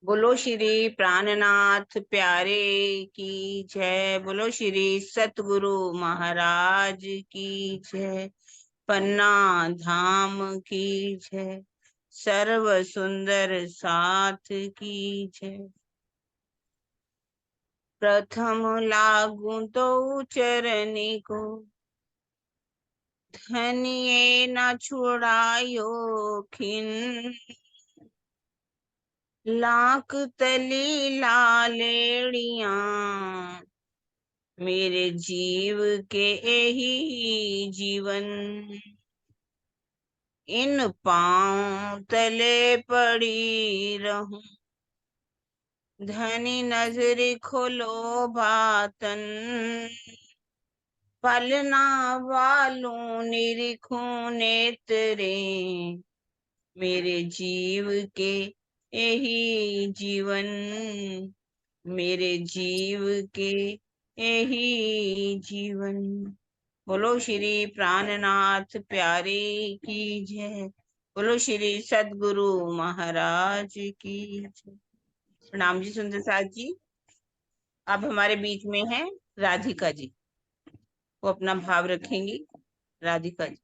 बोलो श्री प्राणनाथ प्यारे की जय। बोलो श्री सतगुरु महाराज की जय। पन्ना धाम की जय। सर्व सुंदर साथ की जय। प्रथम लागू तो चरनी को, धनिये न छुड़ायो खिन। लाख तली लालेड़िया, मेरे जीव के यही जीवन। इन पांव तले पड़ी रहूं, धनी नजर खोलो बातन। पलना वालों निरीखों नेत्रे, मेरे जीव के यही जीवन। मेरे जीव के यही जीवन। बोलो श्री प्राणनाथ प्यारे की जय। बोलो श्री सदगुरु महाराज की जय। प्रणाम जी सुंदर साथ जी। अब हमारे बीच में है राधिका जी, वो अपना भाव रखेंगी। राधिका जी।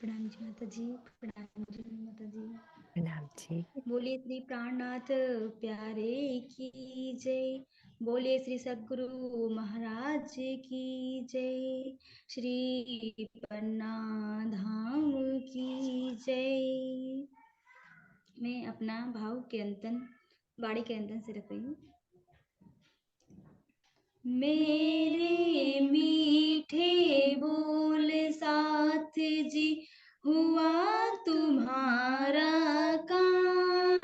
प्रणाम जी माता जी। प्रणाम जी माता जी। प्रणाम जी। बोलिए श्री प्राणनाथ प्यारे की जय। बोलिए श्री सद्गुरु महाराज की जय। श्री पन्ना धाम की जय। मैं अपना भाव के अंतन बाड़ी के अंतन से रख रही हूँ। मेरे मीठे बोल साथ जी, हुआ तुम्हारा काम।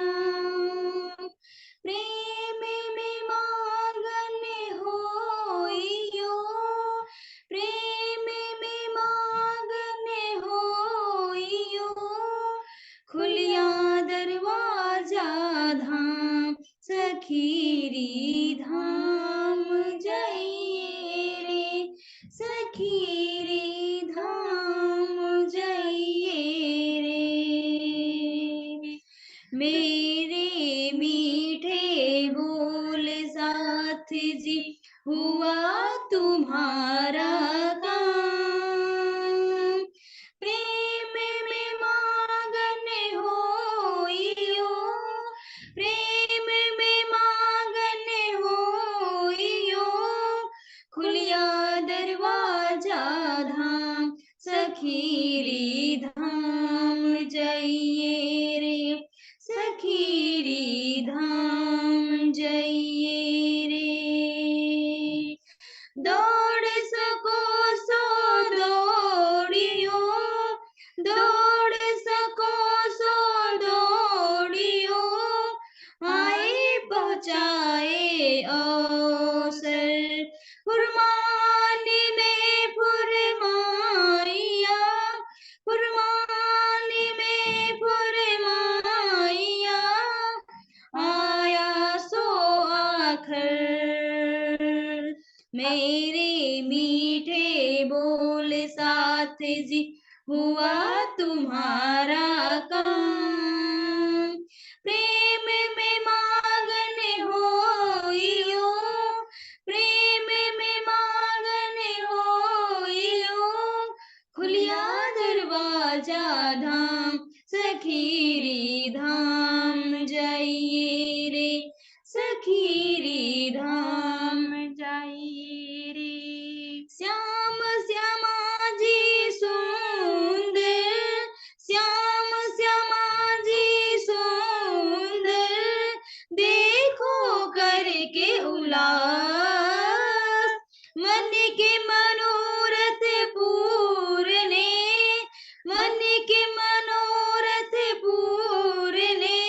प्रेम में मगन होइयो, प्रेम में मगन होइयो। खुलिया दरवाजा धाम, सखीरी धाम जाइए रे, सखीरी धाम जाइए रे। मेरे मीठे बोल साथ जी, हुआ तुम्हारा काम। प्रेम में मगन होइयो, प्रेम में मगन होइयो। खुलिया दरवाजा धाम, सखीरी धाम जाइए रे, सखीरी धाम जाइए रे। दौड़ सको सो दौड़ियो, दौड़ सको सो दौड़ियो। आए पहुँचाए अवसर, फुरमानी में फुरमाइया, फुरमानी में फुरमाइया। आया सो आखर, मेरे मीठे बोल साथ जी, हुआ तुम्हारा काम। प्रेम में मगन होइयो, प्रेम में मगन होइयो। खुलिया दरवाजा धाम, सखीरी धाम जाइए रे, सखीरी धाम जाइए रे। श्याम श्यामा जी सुंदर, श्याम श्यामा जी सुंदर। देखो करके उलास, मन के मनोरथ पूरने, मन के मनोरथ पूरने।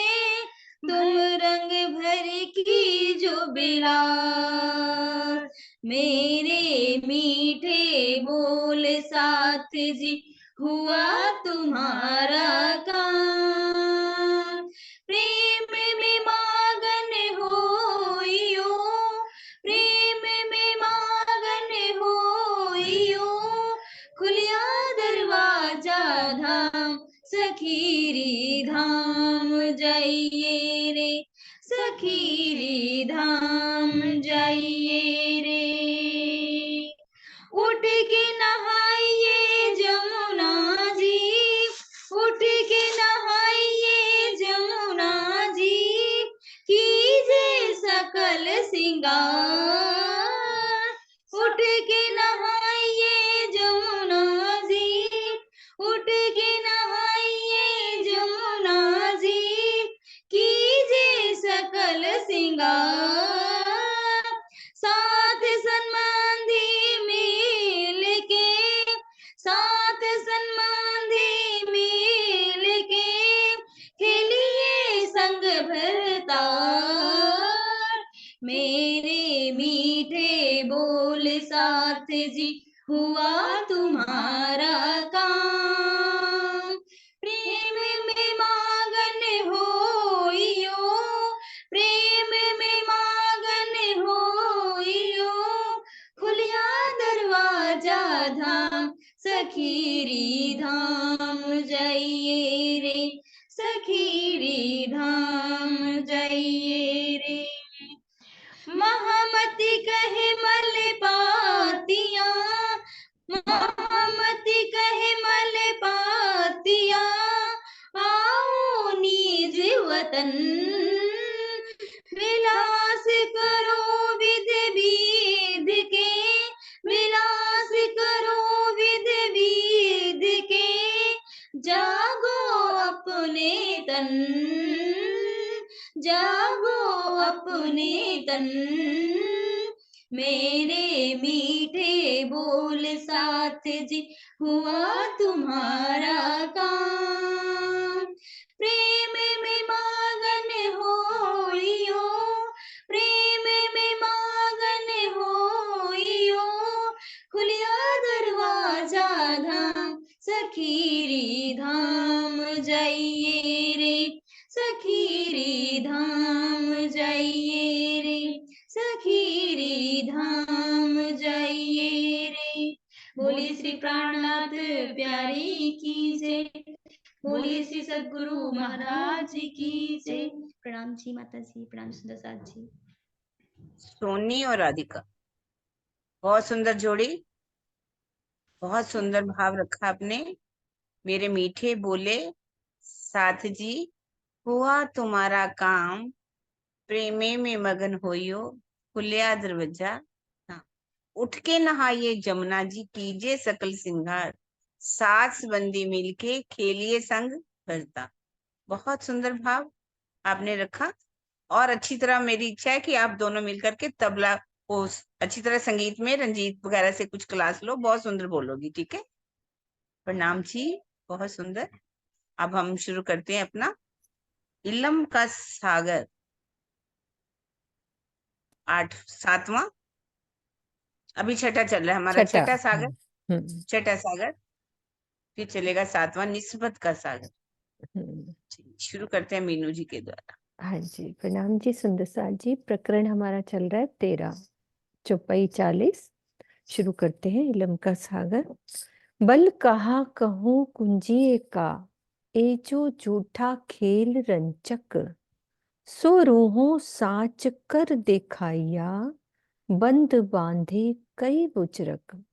तुम रंग भर की जो बिलास, मेरे मीठे बोल साथ जी, हुआ तुम्हारा काम। प्रेम में मगन होइयो, प्रेम में मगन होइयो। खुलिया दरवाजा धाम, सखीरी धाम जाइए रे, सखीरी धाम जाइए रे। उठ के नहाइए जमुना जी, उठ के नहाइए जमुना जी, कीजिए सकल सिंगार। उठ के नहाइए जमुना जी, उठ के नहाइए जमुना जी, कीजिए सकल सिंगार। साथ सन्मांधी मिल के, साथ सन्मांधी मिल के, खेलिए संग भरतार। मेरे मीठे बोल साथ जी, हुआ तुम्हारा काम। प्रेम में मगन होइयो, प्रेम में मगन होइयो, खुलिया दरवाजा धाम, सखीरी धाम जाइए रे, सखीरी धाम जाइए रे। महामती कहे मल पातिया, महामती कहे मल पातिया, आओ निज वतन। विलास करो विध विध के, विलास करो विध विध के, जागो अपने तन, जागो अपने तन। मेरे मीठे बोल साथ जी, हुआ तुम्हारा काम। प्रेम में मगन होइयो, प्रेम में मगन होइयो, खुलिया दरवाजा धाम, सखीरी धाम जाइए रे, सखीरी धाम जाइए रे, सखीरी धाम जाइए रे। बोलिए श्री प्राणनाथ प्यारी की जय, बोलिए श्री सद्गुरु महाराज की जय। प्रणाम जी माता जी, प्रणाम सुंदर साथ जी। सोनी और राधिका, बहुत सुंदर जोड़ी, बहुत सुंदर भाव रखा आपने। मेरे मीठे बोले साथ जी, हुआ तुम्हारा काम, प्रेमे में मगन होइयो, खुलिया दरवाजा। हाँ, उठ के नहाइए जमुना जी, कीजिए सकल सिंगार, सास बंदी मिलके खेलिए संग भरता। बहुत सुंदर भाव आपने रखा। और अच्छी तरह मेरी इच्छा है कि आप दोनों मिलकर के तबला वो अच्छी तरह संगीत में रंजीत वगैरह से कुछ क्लास लो, बहुत सुंदर बोलोगी। ठीक है, प्रणाम जी, बहुत सुंदर। अब हम शुरू करते हैं अपना इलम का सागर, 7वां, अभी छठा चल रहा है हमारा, छठा। छठा सागर, हम्म, छठा सागर, फिर चलेगा 7वां निस्बत का सागर। हम्म। शुरू करते हैं मीनू जी के द्वारा। हाँ जी, प्रणाम जी सुंदर साथ जी। प्रकरण हमारा चल रहा है 13, चौपाई 40। शुरू करते हैं इलम का सागर। बल कहा कहूँ कुंजिए का, ए जो झूठा खेल रंचक, सो रूहों साच कर दिखाइया, बंद बांधे कई बुचरक।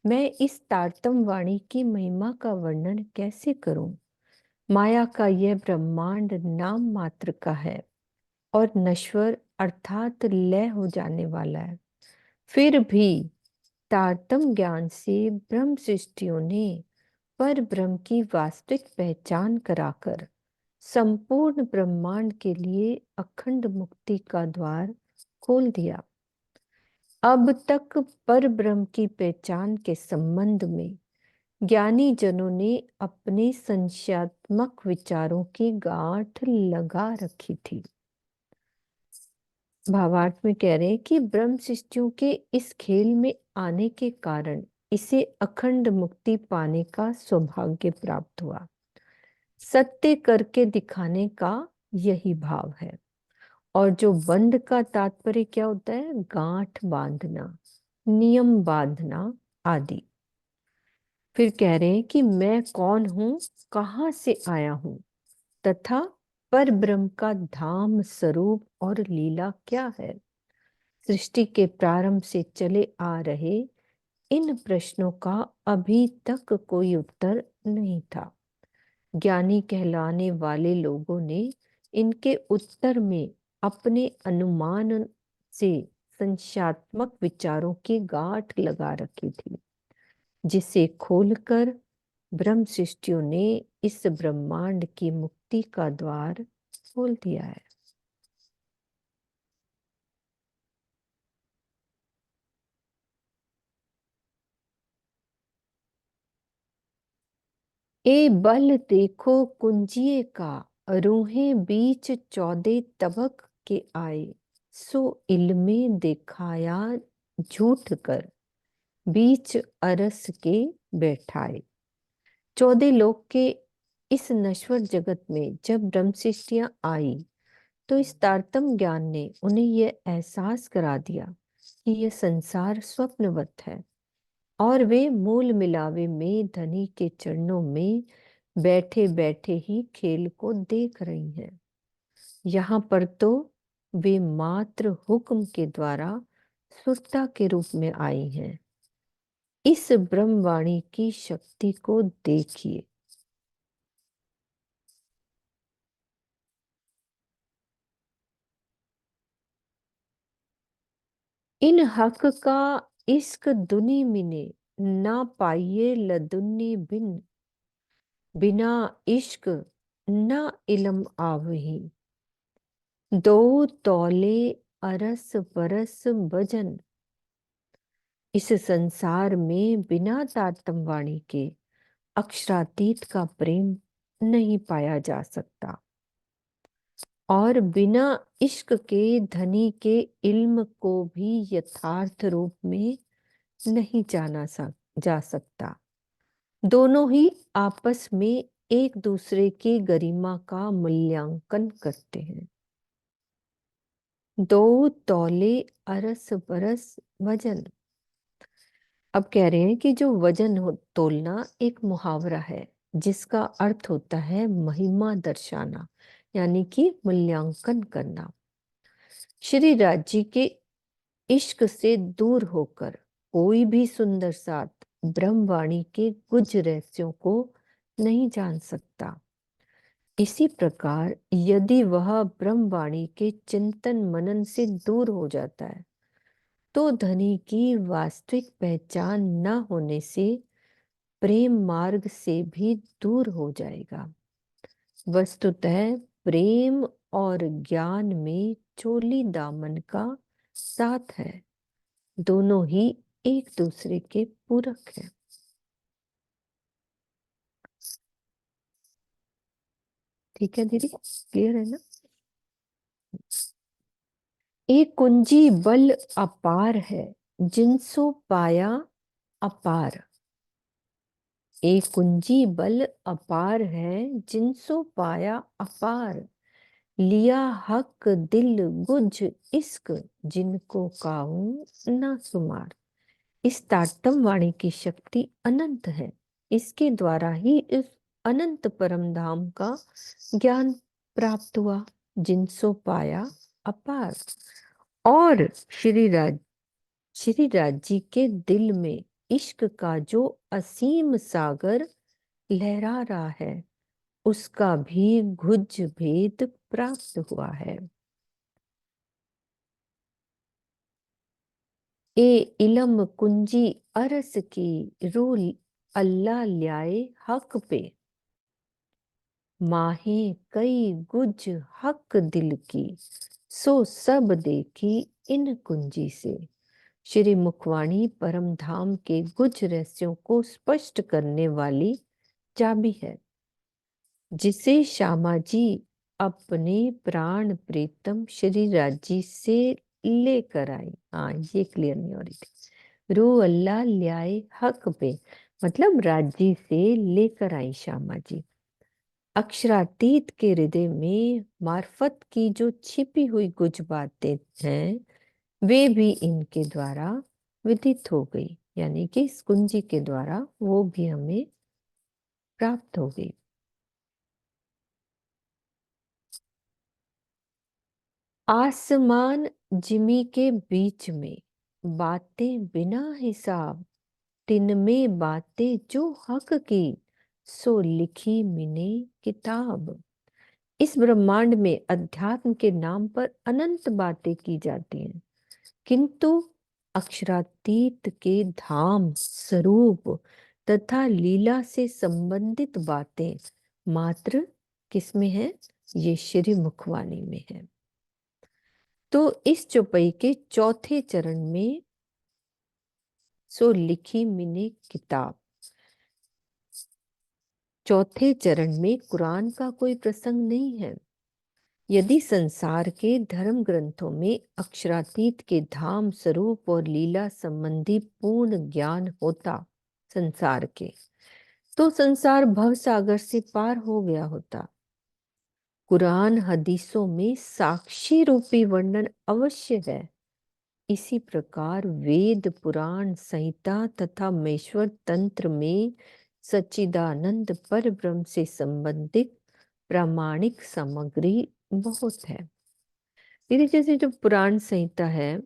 मैं इस तारतम वाणी की महिमा का वर्णन कैसे करूं। माया का यह ब्रह्मांड नाम मात्र का है और नश्वर अर्थात लय हो जाने वाला है। फिर भी तारतम ज्ञान से ब्रह्म सृष्टियों ने पर ब्रह्म की वास्तविक पहचान कराकर संपूर्ण ब्रह्मांड के लिए अखंड मुक्ति का द्वार खोल दिया। अब तक पर ब्रह्म की पहचान के संबंध में ज्ञानी जनों ने अपने संशयात्मक विचारों की गांठ लगा रखी थी। भावार्थ में कह रहे हैं कि ब्रह्म सृष्टियों के इस खेल में आने के कारण इसे अखंड मुक्ति पाने का सौभाग्य प्राप्त हुआ। सत्य करके दिखाने का यही भाव है। और जो बंध का तात्पर्य क्या होता है, गांठ बांधना, नियम बांधना आदि। फिर कह रहे हैं कि मैं कौन हूं, कहाँ से आया हूं, तथा पर ब्रह्म का धाम स्वरूप और लीला क्या है। सृष्टि के प्रारंभ से चले आ रहे इन प्रश्नों का अभी तक कोई उत्तर नहीं था। ज्ञानी कहलाने वाले लोगों ने इनके उत्तर में अपने अनुमान से संख्यात्मक विचारों की गांठ लगा रखी थी, जिसे खोलकर ब्रह्म सृष्टियों ने इस ब्रह्मांड की मुक्ति का द्वार खोल दिया है। ए बल देखो कुंजिए का, रूहें बीच 14 तबक के आए, सो इल्मे दिखाया झूठ कर, बीच अरस के बैठाए। 14 लोक के इस नश्वर जगत में जब ब्रह्म सृष्टियां आई, तो इस तारतम ज्ञान ने उन्हें यह एहसास करा दिया कि यह संसार स्वप्नवत है, और वे मूल मिलावे में धनी के चरणों में बैठे बैठे ही खेल को देख रही हैं। यहाँ पर तो वे मात्र हुक्म के द्वारा सुरता के रूप में आई हैं। इस ब्रह्मवाणी की शक्ति को देखिए। इन हक का इश्क दुनी मिने, ना पाइए लदुन्नी बिन, बिना इश्क ना इलम आवही। दो तौले अरस परस भजन, इस संसार में बिना तारतम वाणी के अक्षरातीत का प्रेम नहीं पाया जा सकता, और बिना इश्क के धनी के इल्म को भी यथार्थ रूप में नहीं जा सकता। दोनों ही आपस में एक दूसरे की गरिमा का मूल्यांकन करते हैं। दो तौले अरस बरस वजन। अब कह रहे हैं कि जो वजन तोलना एक मुहावरा है, जिसका अर्थ होता है महिमा दर्शाना, यानी कि मूल्यांकन करना। श्री राज जी के इश्क से दूर होकर कोई भी सुंदर साथ ब्रह्मवाणी के गुज रहस्यों को नहीं जान सकता। इसी प्रकार यदि वह ब्रह्मवाणी के चिंतन मनन से दूर हो जाता है, तो धनी की वास्तविक पहचान न होने से प्रेम मार्ग से भी दूर हो जाएगा। वस्तुतः प्रेम और ज्ञान में चोली दामन का साथ है, दोनों ही एक दूसरे के पूरक हैं। ठीक है दीदी, क्लियर है ना। एक कुंजी बल अपार है, जिनसो पाया अपार। एक कुंजी बल अपार है, जिनसो पाया अपार। लिया हक दिल गुज इश्क, जिनको काहू ना सुमार। इस तारतम वाणी की शक्ति अनंत है। इसके द्वारा ही इस अनंत परम धाम का ज्ञान प्राप्त हुआ, जिनसो पाया अपार। और श्री राज जी के दिल में इश्क का जो असीम सागर लहरा रहा है, उसका भी गुज भेद प्राप्त हुआ है। ए इलम कुंजी अरस की, रू अल्लाह ल्याए हक पे। माहे कई गुज हक दिल की, सो सब देखी इन कुंजी से। श्री मुखवाणी परम धाम के गुज रहस्यों को स्पष्ट करने वाली चाबी है, जिसे श्यामा जी अपने प्राण प्रीतम श्री राज जी से लेकर आई। हाँ, ये क्लियर नहीं हो रही थी। रू अल्लाह ल्याए हक पे, मतलब राजी से लेकर आई श्यामा जी। अक्षरातीत के हृदय में मार्फत की जो छिपी हुई कुछ बातें हैं, वे भी इनके द्वारा विदित हो गई। यानी कि इस कुंजी के द्वारा वो भी हमें प्राप्त हो गई। आसमान जिमी के बीच में, बातें बिना हिसाब, तिन में बातें जो हक की, सो लिखी मिने किताब। इस ब्रह्मांड में अध्यात्म के नाम पर अनंत बातें की जाती हैं, किंतु अक्षरातीत के धाम स्वरूप तथा लीला से संबंधित बातें मात्र किसमें है? ये श्री मुखवाणी में है। तो इस चौपाई के चौथे चरण में सो लिखी मिने किताब, चौथे चरण में कुरान का कोई प्रसंग नहीं है। यदि संसार के धर्म ग्रंथों में अक्षरातीत के धाम स्वरूप और लीला संबंधी पूर्ण ज्ञान होता संसार के, तो संसार भव सागर से पार हो गया होता। कुरान हदीसों में साक्षी रूपी वर्णन अवश्य है। इसी प्रकार वेद पुराण संहिता तथा महेश्वर तंत्र में सच्चिदानंद पर ब्रह्म से संबंधित प्रामाणिक सामग्री बहुत है। दीदी, जैसे जो पुराण संहिता है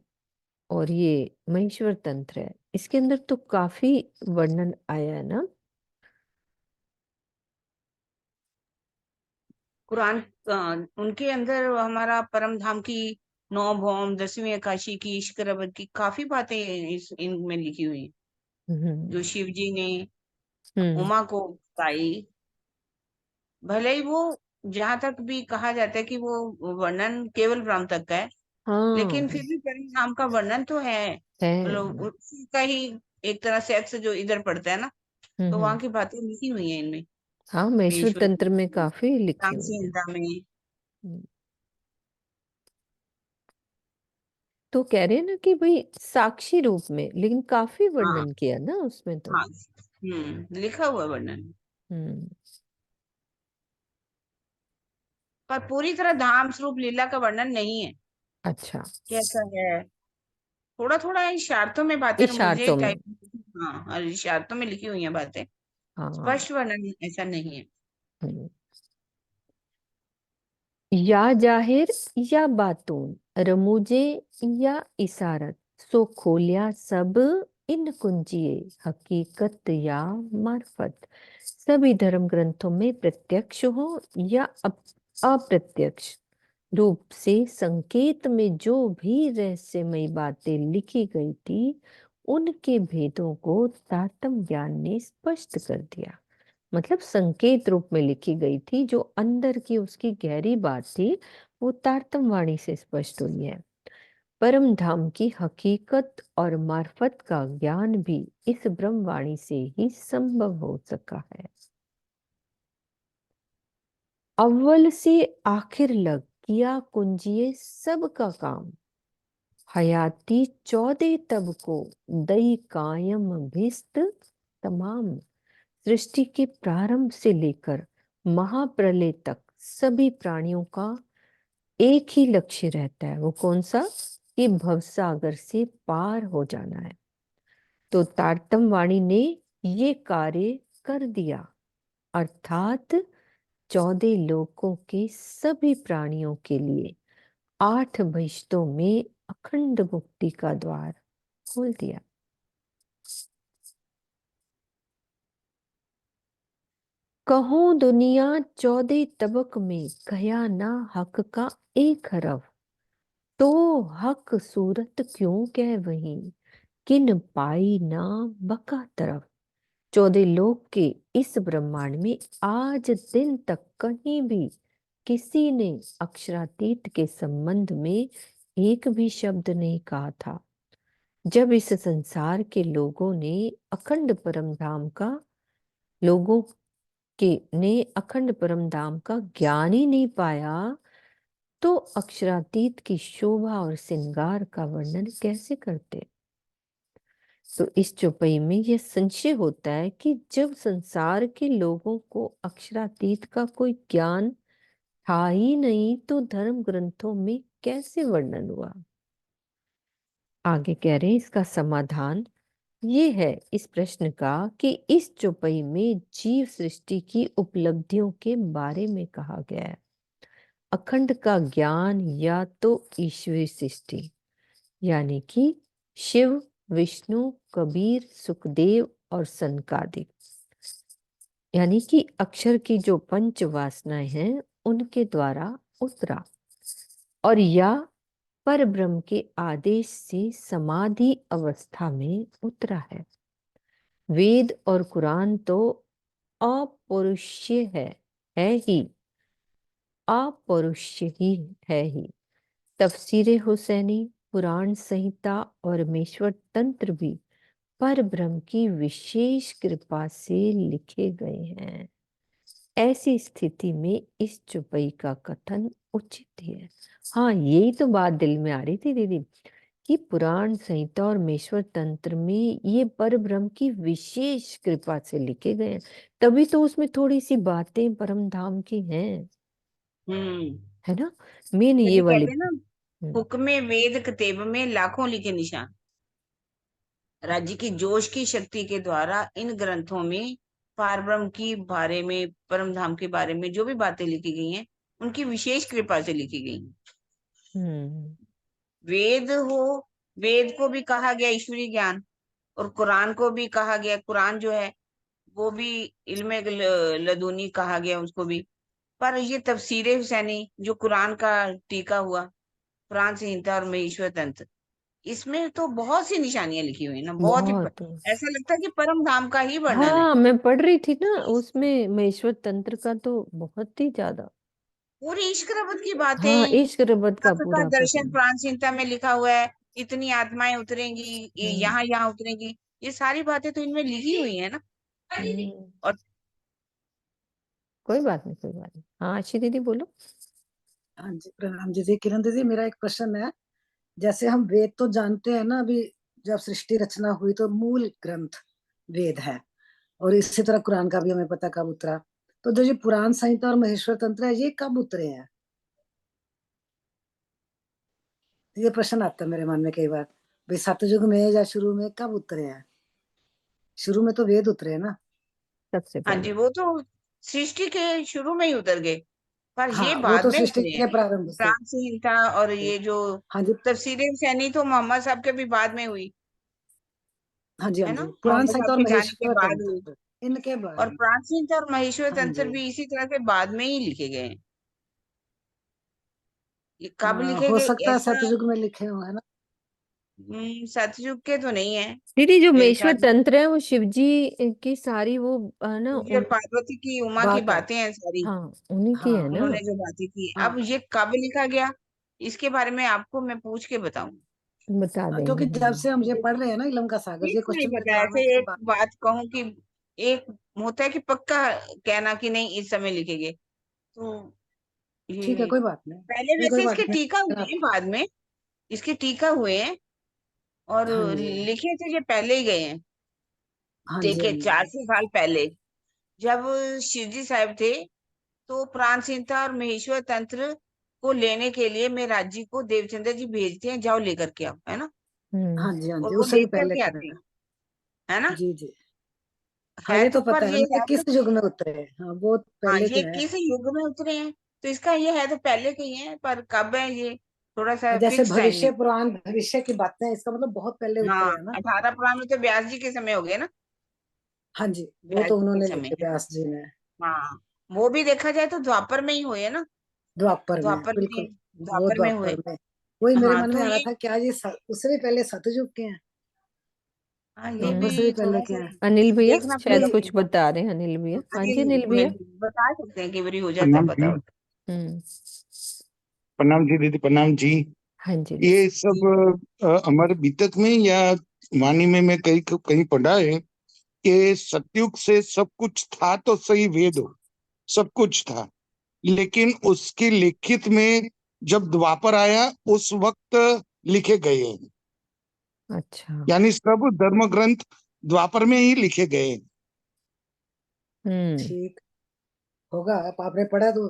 और ये महेश्वर तंत्र है, इसके अंदर तो काफी वर्णन आया है ना। कुरान उनके अंदर हमारा परम धाम की, नौ भौम, दसवीं आकाशी की, इश्क रबत की काफी बातें इनमें लिखी हुई हैं, जो हम्म। शिव जी ने हम्म। उमा को बताई। भले ही वो, जहां तक भी कहा जाता है कि वो वर्णन केवल ब्रह्म तक का है, लेकिन हाँ फिर भी परम धाम का वर्णन तो है। है। मतलब उसी का ही एक तरह से एक्स जो इधर पड़ता है ना, तो वहां हम्म। की बातें लिखी हुई हैं इनमें, हाँ, महेश्वर महेश्वर तंत्र में काफी लिखी राम हुई है। संहिता में। हम्म। तो कह रहे हैं ना कि भाई साक्षी रूप में, लेकिन काफी हाँ वर्णन किया ना उसमें तो। हाँ, लिखा हुआ है वर्णन, हम्म। पर पूरी तरह धाम स्वरूप लीला का वर्णन नहीं है। अच्छा। कैसा है, थोड़ा थोड़ा इशारतों में बातें मुझे इशारतों में। टाइप, हाँ, और इशारतों में लिखी हुई हैं बातें, हाँ। स्पष्ट वर्णन ऐसा नहीं है। हम्म। या जाहिर या बातून, रमूजे या इशारत, सो खोलिया सब इन कुंजिए, हकीकत या मार्फत। सभी धर्म ग्रंथों में प्रत्यक्ष हो या अप्रत्यक्ष रूप से संकेत में जो भी रहस्यमयी बातें लिखी गई थी, उनके भेदों को तारतम्य ज्ञान ने स्पष्ट कर दिया। मतलब संकेत रूप में लिखी गई थी, जो अंदर की उसकी गहरी बात थी वो तारतम्य वाणी से स्पष्ट हुई है। परम धाम की हकीकत और मार्फत का ज्ञान भी इस ब्रह्म वाणी से ही संभव हो सका है। अव्वल से आखिर लग किया कुंजिए सबका काम, हयाती 14 तब को दई कायम भिस्त तमाम। सृष्टि के प्रारंभ से लेकर महाप्रलय तक सभी प्राणियों का एक ही लक्ष्य रहता है। वो कौन सा? कि भवसागर से पार हो जाना है। तो तारतम वाणी ने ये कार्य कर दिया, अर्थात 14 लोकों के सभी प्राणियों के लिए 8 बहिश्तों में अखंड मुक्ति का द्वार खोल दिया। कहूं दुनिया 14 तबक में, कया ना हक का एक हरफ, तो हक सूरत क्यों कह वही, किन पाई ना बका तरफ। 14 लोक के इस ब्रह्मांड में आज दिन तक कहीं भी किसी ने अक्षरातीत के संबंध में एक भी शब्द नहीं कहा था। जब इस संसार के लोगों ने अखंड परम धाम का लोगों के ने अखंड परम धाम का ज्ञान ही नहीं पाया, तो अक्षरातीत की शोभा और श्रृंगार का वर्णन कैसे करते। तो इस चौपाई में यह संशय होता है कि जब संसार के लोगों को अक्षरातीत का कोई ज्ञान था ही नहीं, तो धर्म ग्रंथों में कैसे वर्णन हुआ। आगे कह रहे हैं इसका समाधान, ये है इस प्रश्न का कि इस चौपाई में जीव सृष्टि की उपलब्धियों के बारे में कहा गया है। अखंड का ज्ञान या तो ईश्वरी सृष्टि यानी कि शिव, विष्णु, कबीर, सुखदेव और सनकादिक यानी कि अक्षर की जो पंच वासनाएं हैं उनके द्वारा उतरा, और या पर ब्रह्म के आदेश से समाधि अवस्था में उतरा है। वेद और कुरान तो अपौरुषीय है ही, अपौरुषीय ही है ही। तफसीरे हुसैनी, पुराण संहिता और मेश्वर तंत्र भी पर ब्रह्म की विशेष कृपा से लिखे गए हैं। ऐसी स्थिति में इस चौपाई का कथन उचित है। हाँ, यही तो बात दिल में आ रही थी दीदी कि पुराण संहिता और मेश्वर तंत्र में ये पर ब्रह्म की विशेष कृपा से लिखे गए हैं, तभी तो उसमें थोड़ी सी बातें परम धाम की हैं, है ना। मेन ये तभी वाली। कहते हैं ना, हुक्मे वेद कतेब में लाखों लिखे निशान। राज्य की जोश की शक्ति के द्वारा इन ग्रंथों में पारब्रह्म की बारे में, परम धाम के बारे में जो भी बातें लिखी गई हैं, उनकी विशेष कृपा से लिखी गई हैं। हम्म वेद हो, वेद को भी कहा गया ईश्वरीय ज्ञान, और कुरान को भी कहा गया, कुरान जो है वो भी इल्मे लदूनी कहा गया उसको भी। पर ये तफसीरे हुसैनी जो कुरान का टीका हुआ, कुरान संहिता और महेश्वर तंत्र, इसमें तो बहुत सी निशानियां लिखी हुई है ना, बहुत ही बहुत। ऐसा लगता है कि परम धाम का ही वर्णन है। हाँ, मैं पढ़ रही थी ना उसमें महेश्वर तंत्र का तो बहुत ही ज्यादा। पूरी इश्क रबत की हाँ, बातें, इश्क रबत का तत्व का पूरा दर्शन कथन। प्राण संहिता में लिखा हुआ है। इतनी आत्माएं उतरेंगी, ये हम्म यहाँ यहाँ उतरेंगी, ये सारी बातें तो इनमें लिखी हुई है ना। हम्म, और कोई बात नहीं, कोई बात नहीं। हाँ, आशी दीदी बोलो। हाँ जी, प्रणाम जी। जी किरण दीदी, मेरा एक प्रश्न है। जैसे हम वेद तो जानते हैं ना, अभी जब सृष्टि रचना हुई तो मूल ग्रंथ वेद है, और इसी तरह कुरान का भी हमें पता कब उतरा। तो जो ये पुराण संहिता और महेश्वर तंत्र है, ये कब उतरे हैं? ये प्रश्न आता है मेरे मन में कई बार, भाई सतयुग में या शुरू में, कब उतरे हैं? शुरू में तो वेद उतरे हैं ना। सबसे हाँ पहले। जी, वो तो सृष्टि के शुरू में ही उतर गए, पर ये हाँ, वो बाद तो में सृष्टि उतरे के हैं। प्रारंभ से। प्राण संहिता और ये जो हाँ जी, तफसीरें हुसैनी तो मोहम्मद साहब के भी बाद में हुई, हाँ जी, हाँ है ना, जी। पुराण मोहम्मद संहिता साहब और के जाने के महेश्वर बाद हुई। तंत्र इनके और बाद। प्राण संहिता और महेश्वर हाँ तंत्र जी। भी इसी तरह से बाद में ही लिखे गए हैं। ये कब लिखे हो गए सकता है ऐसा, सतयुग में लिखे हुए, है ना। सतयुग के तो नहीं है दीदी, जो मेरे महेश्वर ख्याल में। तंत्र है वो शिव जी की सारी वो ना शिव और पार्वती की, उमा की बात है। बातें हैं सारी, हाँ, उन्हीं की है हाँ ना। उन्होंने जो बातें की। अब हाँ, ये कब लिखा गया, इसके बारे में आपको मैं पूछ के बताऊं। बता देंगे क्योंकि जब हम। से हम ये पढ़ रहे हैं ना इलम का सागर, ये फिक्स नहीं क्वेश्चन मेरे पता, दिमाग में ऐसे कई एक बार। बात कहूं कि एक होता है कि पक्का कहना कि नहीं इस समय लिखेंगे, तो ठीक है, ये कोई बात नहीं। पहले नहीं, कोई वैसे बात इसके नहीं। टीका हुए हैं, बाद में इसके टीका हुए हैं, और हाँ जी, लिखे तो ये पहले ही गए हैं। हाँ जी, हाँ देखिए जी। 400 साल पहले जब शिवजी साहब थे, तो प्राण संहिता और महेश्वर तंत्र को लेने के लिए मैं राज्य को देवचंद्र जी भेजते हैं, जाओ लेकर के आओ, है ना। हम्म हाँ जी, हाँ और जी, वो उससे भी लेकर पहले के का आते है। हैं, है ना। जी जी। हाँ, है ये तो, तो पर पता है ये हमें है तो, किस युग में उतरे हैं। हाँ, वो हाँ पहले के ये है। किस युग में उतरे हैं, तो इसका ये है तो पहले के ही है, पर कब है ये थोड़ा सा जैसे फिक्स टाइम भविष्य नहीं। पुराण, भविष्य की बातें हैं, इसका मतलब बहुत पहले हाँ, उतरे है ना। 18 पुराण में तो व्यास जी के समय हो गए ना, हाँ जी, वो व्यास तो जी के उन्होंने समय लिखे है। व्यास जी ने। हाँ, वो भी देखा जाए तो द्वापर में ही हुए ना, द्वापर में, द्वापर बिल्कुल। में, वो द्वापर में हुए। द्वापर में। वही मेरे हाँ मन में तो आ रहा ये, था, क्या ये उससे भी पहले सतयुग के हैं? हाँ ये द्वापर से हम्म भी भी पहले थोड़ा के सा हैं? अनिल भैया देखना शायद पड़ेगा। नहीं। कुछ बता रहे हैं। अनिल भैया, हाँ जी, अनिल, अनिल हाँ भैया। जी, बता सकते हैं, कई बार हो जाता है प्रणाम पता जी। होता हम्म प्रणाम जी दीदी, प्रणाम जी। हाँ जी। ये है। सब हमारे बीतक में या वाणी में मैं कहीं कहीं पढ़ा है कि सतयुग से सब कुछ था तो सही, वेद हो सब कुछ था, लेकिन उसकी लिखित में जब द्वापर आया उस वक्त लिखे गए हैं, अच्छा। यानी सब धर्म ग्रंथ द्वापर में ही लिखे गए हैं। हम्म ठीक होगा, अब आपने पढ़ा तो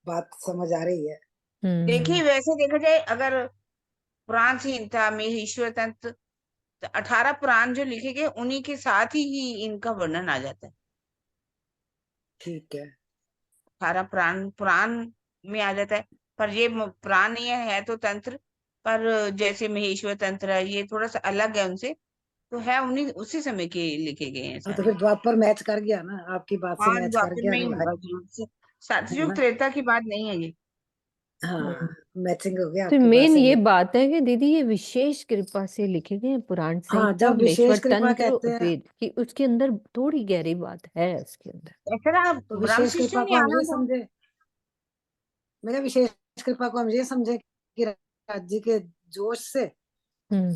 बात समझ आ रही है। हम्म देखिए वैसे देखा जाए, अगर पुराण संहिता में ईश्वर तंत्र तो 18 पुराण जो लिखे गए उन्हीं के साथ ही इनका वर्णन आ जाता है। ठीक है। 18 पुराण पुराण में आ जाता है। पर ये पुराण नहीं है तो तंत्र, पर जैसे महेश्वर तंत्र है ये थोड़ा सा अलग है उनसे, तो है उन्हीं उसी समय के लिखे गए हैं हाँ, तो सारे। फिर द्वापर मैच कर गया ना, आपकी बात से हाँ मैच कर द्वापर गया में ही जो है होगा जरूर से, है सतयुग ना। त्रेता की बात नहीं है ये। हाँ, मैचिंग हो गया तो आपकी बात मेन से ये मेच। बात है कि दीदी ये विशेष कृपा से लिखे गए हैं पुराण हाँ, संहिता जब महेश्वर विशेष कृपा तंत्र कहते हैं, वेद की, उसके अंदर थोड़ी गहरी बात है उसके अंदर। ऐसा तो ब्रह्म विशेष शिष्टों कृपा ने को हम आना ये था। समझे, मेरा विशेष कृपा को हम ये समझे कि राज जी के जोश से, हम्म।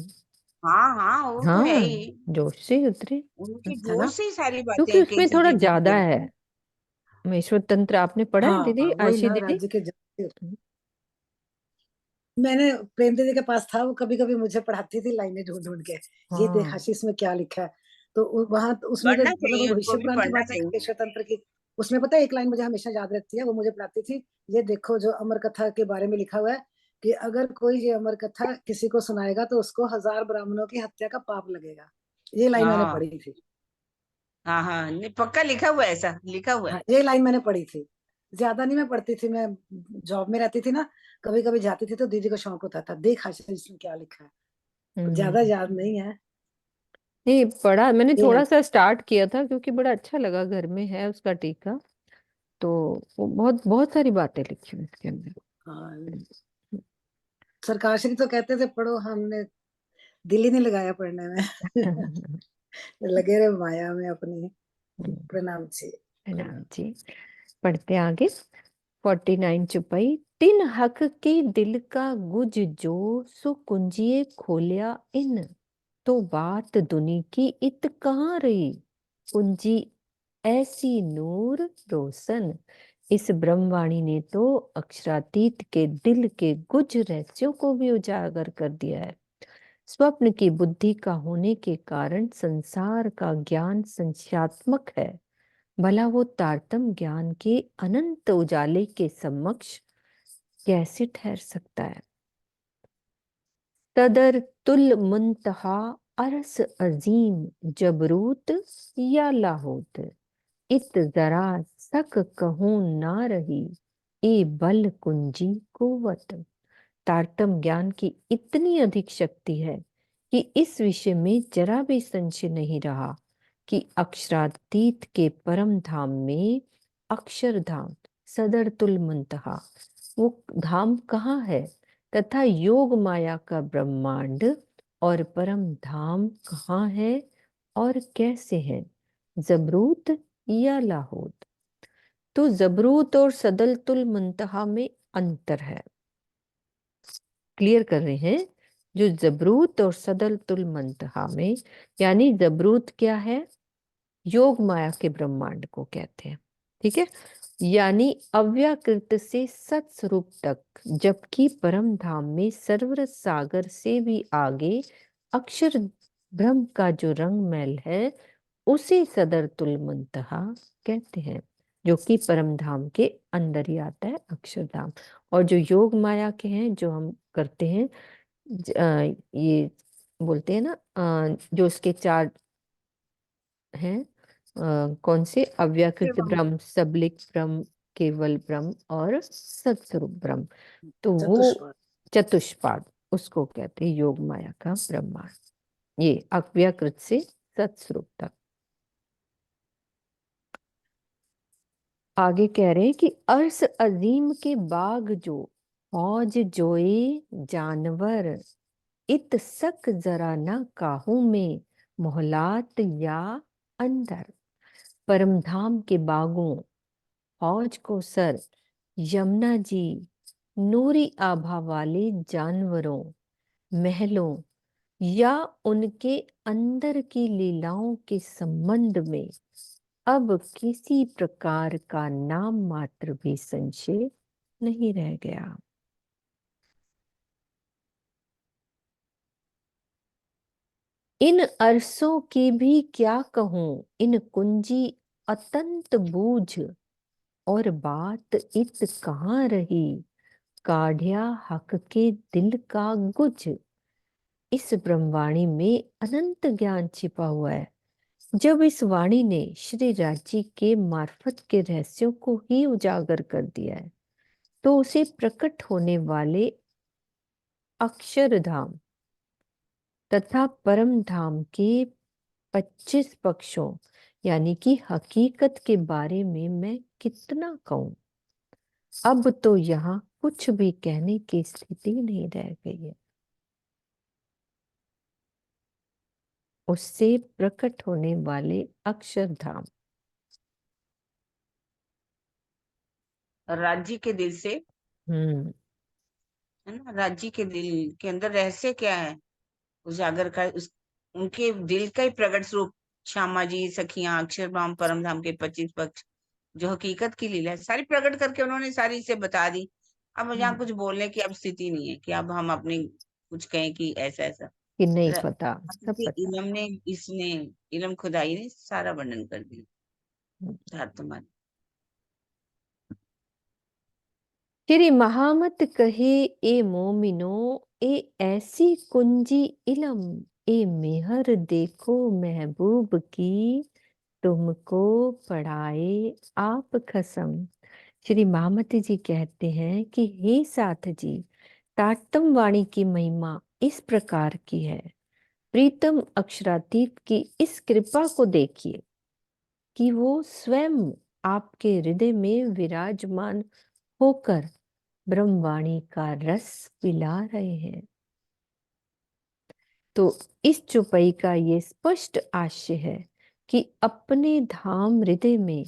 हाँ हाँ वो तो है हाँ, ही, जोश से उतरे, उनके है ना। जोश से ही सारी क्योंकि बातें कही उसमें थोड़ा चीजें लिखी ज्यादा गई। है। महेश्वर तंत्र आपने पढ़ा है हाँ, दीदी, वही आशी ना, दीदी? राज्य के जोश से। मैंने प्रेम दीदी के पास था, वो कभी कभी मुझे पढ़ाती थी लाइनें ढूंढ ढूंढ के, ये देख हाँ। आशीष में क्या लिखा है। तो वहां तो उसमें तो पढ़ना मतलब वो चाहिए, भविष्य उसको भी पुराण की पढ़ना बात है, चाहिए। केशव तंत्र की। उसमें पता है एक लाइन मुझे हमेशा याद रहती है, वो मुझे पढ़ाती थी। ये देखो जो अमर कथा के बारे में लिखा हुआ है कि अगर कोई ये अमर कथा किसी को सुनाएगा तो उसको 1000 ब्राह्मणों की हत्या का पाप लगेगा। ये लाइन मैंने हाँ पढ़ी थी। हाँ हाँ, नहीं, पक्का लिखा हुआ है, ऐसा लिखा हुआ है। हाँ, ये लाइन मैंने पढ़ी थी। ज्यादा नहीं मैं पढ़ती थी, मैं जॉब में रहती थी ना, कभी कभी जाती थी तो दीदी को शौक होता था, देख आशीष इसमें क्या लिखा है। ज्यादा हम्म। याद नहीं है। नहीं पढ़ा, मैंने ये थोड़ा लाइन। सा स्टार्ट किया था क्योंकि बड़ा अच्छा लगा, घर में है उसका टीका, तो वो बहुत बहुत सारी बातें लिखी हुई उसके अंदर। हाँ, सरकार श्री तो कहते थे पढ़ो, हमने दिल ही नहीं लगाया पढ़ने में। लगे रहे माया में अपनी। प्रणाम जी। है ना प्रणाम। जी। पढ़ते आगे। 49 चुपई। तिन हक के दिल का गुज जो, सो कुंजिए खोलिया इन, तो बात दुनी की इत कहाँ रही, कुंजी ऐसी नूर रोशन। इस ब्रह्मवाणी ने तो अक्षरातीत के दिल के गुज रहस्यों को भी उजागर कर दिया है। स्वप्न की बुद्धि का होने के कारण संसार का ज्ञान संशयात्मक है, भला वो तारतम ज्ञान के अनंत उजाले के समक्ष कैसे ठहर सकता है। तदर तुल मुंतहा अरस अजीम, जबरूत या लाहौत, इत जरा सक कहूं ना रही, ए बल कुंजी कुवत। तारतम ज्ञान की इतनी अधिक शक्ति है कि इस विषय में जरा भी संशय नहीं रहा कि अक्षरातीत के परम धाम में, अक्षरधाम सदर तुल मुंतहा, वो धाम कहाँ है, तथा योग माया का ब्रह्मांड और परम धाम कहाँ है और कैसे है, जबरूत या लाहौत। तो जबरूत और सदल तुल मुंतहा में अंतर है, क्लियर कर रहे हैं। जो जबरूत और सदल तुल मुंतहा में, यानी जबरूत क्या है, योग माया के ब्रह्मांड को कहते हैं, ठीक है, यानी अव्याकृत से सत स्वरूप तक, जबकि परम धाम में सर्वर सागर से भी आगे अक्षर ब्रह्म का जो रंग महल है, उसे सदर तुल मुंतहा कहते हैं, जो कि परम धाम के अंदर ही आता है, अक्षरधाम। और जो योग माया के हैं, जो हम करते हैं, ये बोलते हैं ना, जो उसके चार हैं, कौन से, अव्याकृत एवं ब्रह्म, सबलिक ब्रह्म, केवल ब्रह्म और सत्स्वरूप ब्रह्म, तो वो चतुष्पद। चतुष्पाद, उसको कहते हैं योग माया का ब्रह्मांड, ये अव्याकृत से सत्स्वरूप तक। आगे कह रहे हैं कि अर्श अजीम के बाग जो, फौज जोए जानवर, इत सक जरा न काहू में, मोहलात या अंदर। परमधाम के बागों, फौज को सर, यमुना जी, नूरी आभा वाले जानवरों, महलों या उनके अंदर की लीलाओं के संबंध में अब किसी प्रकार का नाम मात्र भी संशय नहीं रह गया। इन अरसों की भी क्या कहूं, इन कुंजी अतंत बूझ, और बात इत कहाँ रही, काढ़िया हक के दिल का गुज। इस ब्रह्मवाणी में अनंत ज्ञान छिपा हुआ है। जब इस वाणी ने श्री राजी के मार्फत के रहस्यों को ही उजागर कर दिया है, तो उसे प्रकट होने वाले अक्षरधाम तथा परम धाम के 25 पक्षों यानी कि हकीकत के बारे में मैं कितना कहूं। अब तो यहाँ कुछ भी कहने की स्थिति नहीं रह गई है। उससे प्रकट होने वाले अक्षरधाम। राज्य के दिल से, हम्म है ना, राज्य के दिल के अंदर रहस्य क्या है उजागर कर, उस उनके दिल का ही प्रकट स्वरूप श्यामा जी, सखियां, अक्षरधाम, परम धाम के 25 पक्ष, जो हकीकत की लीला है, सारी प्रकट करके उन्होंने सारी इसे बता दी। अब यहाँ कुछ बोलने की अब स्थिति नहीं है कि अब हम अपनी कुछ कहें कि ऐसा ऐसा। कि नहीं र- पता, सब क्योंकि पता। इलम ने, इसने, इलम खुदाई ने सारा वर्णन कर दिया। हम्म। तुम्हारे श्री महामत कहे ए मोमिनो, ए ऐसी कुंजी इलम, ए मेहर देखो महबूब की, तुमको पढ़ाए आप खसम। श्री महामती जी कहते हैं कि हे साथ जी, ताट्टम वाणी की महिमा इस प्रकार की है। प्रीतम अक्षरातीत की इस कृपा को देखिए कि वो स्वयं आपके हृदय में विराजमान होकर ब्रह्मवाणी का रस पिला रहे हैं। तो इस चौपाई का ये स्पष्ट आशय है कि अपने धाम हृदय में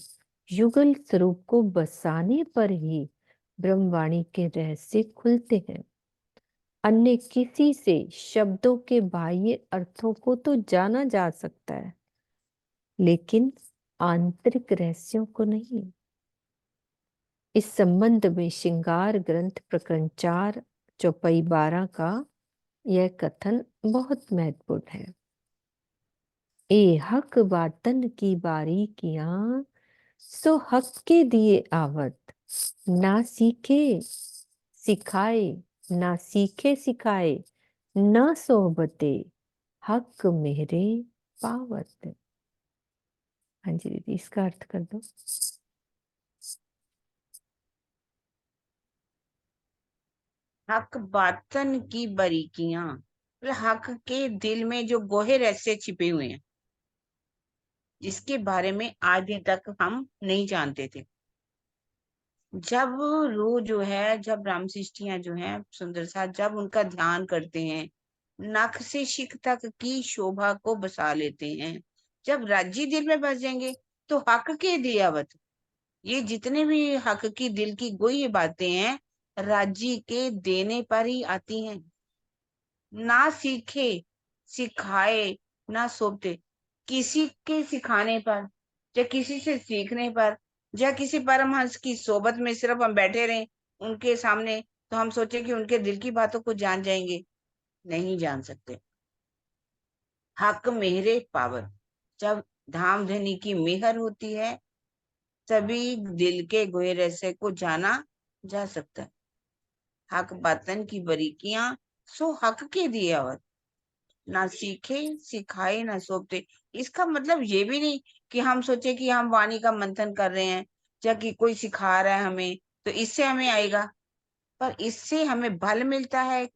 युगल स्वरूप को बसाने पर ही ब्रह्मवाणी के रहस्य खुलते हैं। अन्य किसी से शब्दों के बाह्य अर्थों को तो जाना जा सकता है, लेकिन आंतरिक रहस्यों को नहीं। इस संबंध में श्रृंगार ग्रंथ प्रकरण 4 चौपाई 12 का यह कथन बहुत महत्वपूर्ण है। ए हक बातन की बारीकियां, सो हक के दिए आवत, ना सीखे सिखाए, ना सीखे सिखाए, ना सोहबते, हक मेरे पावत। हाँ जी दीदी, इसका अर्थ कर दो। हक बातन की बारीकियां, मतलब हक के दिल में जो गोहे रहस्य छिपे हुए हैं, जिसके बारे में आज दिन तक हम नहीं जानते थे। जब रूह जो है, जब राम सृष्टियां जो है सुंदर साथ, जब उनका ध्यान करते हैं, नख से शिख तक की शोभा को बसा लेते हैं, जब राज्य दिल में बस जाएंगे, तो हक के दियावत, ये जितने भी हक की दिल की गोई बातें हैं, राज्य के देने पर ही आती हैं। ना सीखे सिखाए, ना सोते, किसी के सिखाने पर या किसी से सीखने पर या किसी परमहंस की सोबत में सिर्फ हम बैठे रहें उनके सामने, तो हम सोचे कि उनके दिल की बातों को जान जाएंगे, नहीं जान सकते। हक मेहरे पावर, जब धाम धनी की मेहर होती है, तभी दिल के गोए रहस्य को जाना जा सकता है। हक बातन की बारीकियां, सो हक के दिए अवत, ना सीखे सिखाए ना सोचते। इसका मतलब ये भी नहीं कि हम सोचे कि हम वाणी का मंथन कर रहे हैं या कि कोई सिखा रहा है हमें तो इससे हमें आएगा, पर इससे हमें बल मिलता है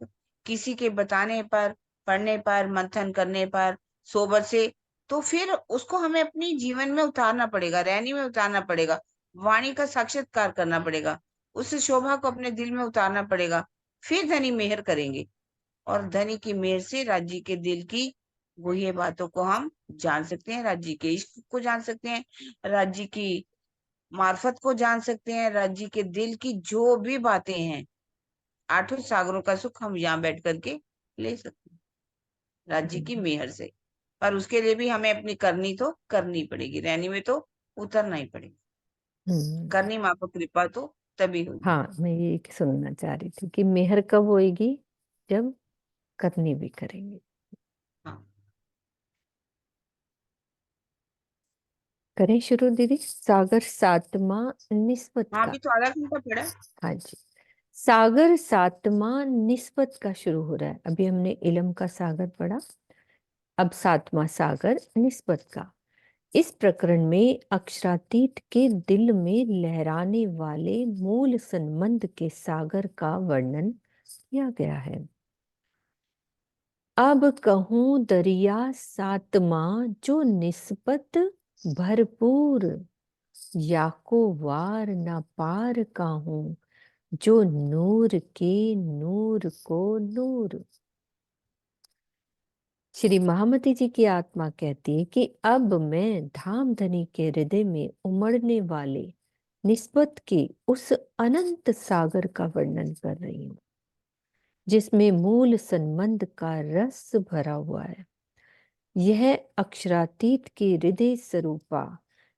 किसी के बताने पर, पढ़ने पर, मंथन करने पर, सोबत से। तो फिर उसको हमें अपनी जीवन में उतारना पड़ेगा, रहनी में उतारना पड़ेगा, वाणी का साक्षात्कार करना पड़ेगा, उस शोभा को अपने दिल में उतारना पड़ेगा, फिर धनी मेहर करेंगे। और धनी की मेहर से राज्य के दिल की गुह्य बातों को हम जान सकते हैं, राज्य के इश्क को जान सकते हैं, राज्य की मार्फत को जान सकते हैं, राज्य के दिल की जो भी बातें हैं, आठों सागरों का सुख हम यहाँ बैठ करके ले सकते हैं राज्य की मेहर से। पर उसके लिए भी हमें अपनी करनी तो करनी पड़ेगी, रहनी में तो उतरना ही पड़ेगा। हम्म। करनी माँ को कृपा तो तभी होगी। हाँ, मैं ये सुनना चाह रही थी कि मेहर कब होएगी, जब करनी भी करेंगे। हाँ करें शुरू दीदी। सागर सातवां निस्बत हाँ, का। अभी तो आधा घंटा पड़ा है। हाँ जी। सागर सातवां निस्बत का शुरू हो रहा है। अभी हमने इलम का सागर पढ़ा, अब सातवां सागर निस्बत का। इस प्रकरण में अक्षरातीत के दिल में लहराने वाले मूल संबंध के सागर का वर्णन किया गया है। अब कहूं दरिया सातवां जो निस्बत भरपूर, याको वार ना पार काहूं जो नूर के नूर को नूर। श्री महामती जी की आत्मा कहती है कि अब मैं धामधनी के हृदय में उमड़ने वाले निस्बत के उस अनंत सागर का वर्णन कर रही हूं, जिसमें मूल संबंध का रस भरा हुआ है। यह अक्षरातीत के हृदय स्वरूपा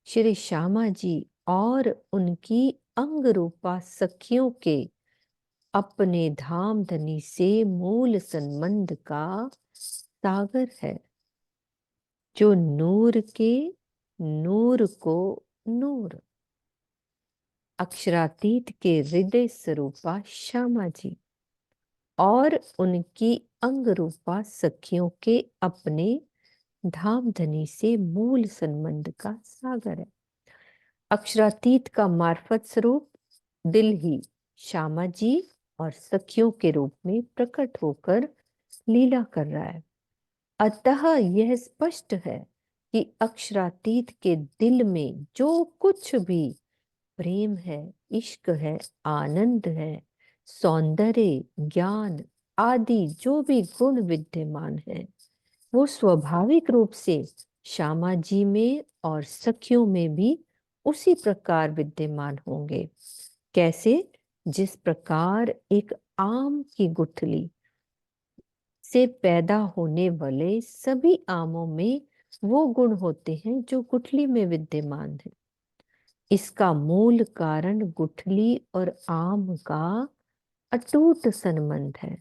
श्री श्यामा जी और उनकी अंग रूपा सखियों के अपने धामधनी से मूल संबंध का सागर है, जो नूर के नूर को नूर। अक्षरातीत के हृदय स्वरूपा श्यामा जी और उनकी अंग रूपा सखियों के अपने धामधनी से मूल संबंध का सागर है। अक्षरातीत का मार्फत स्वरूप दिल ही श्यामा जी और सखियों के रूप में प्रकट होकर लीला कर रहा है। अतः यह स्पष्ट है कि अक्षरातीत के दिल में जो कुछ भी प्रेम है, इश्क है, आनंद है, सौंदर्य, ज्ञान आदि जो भी गुण विद्यमान है, वो स्वाभाविक रूप से श्यामा जी में और सखियों में भी उसी प्रकार विद्यमान होंगे। कैसे? जिस प्रकार एक आम की गुठली से पैदा होने वाले सभी आमों में वो गुण होते हैं जो गुठली में विद्यमान है। इसका मूल कारण गुठली और आम का अटूट संबंध है।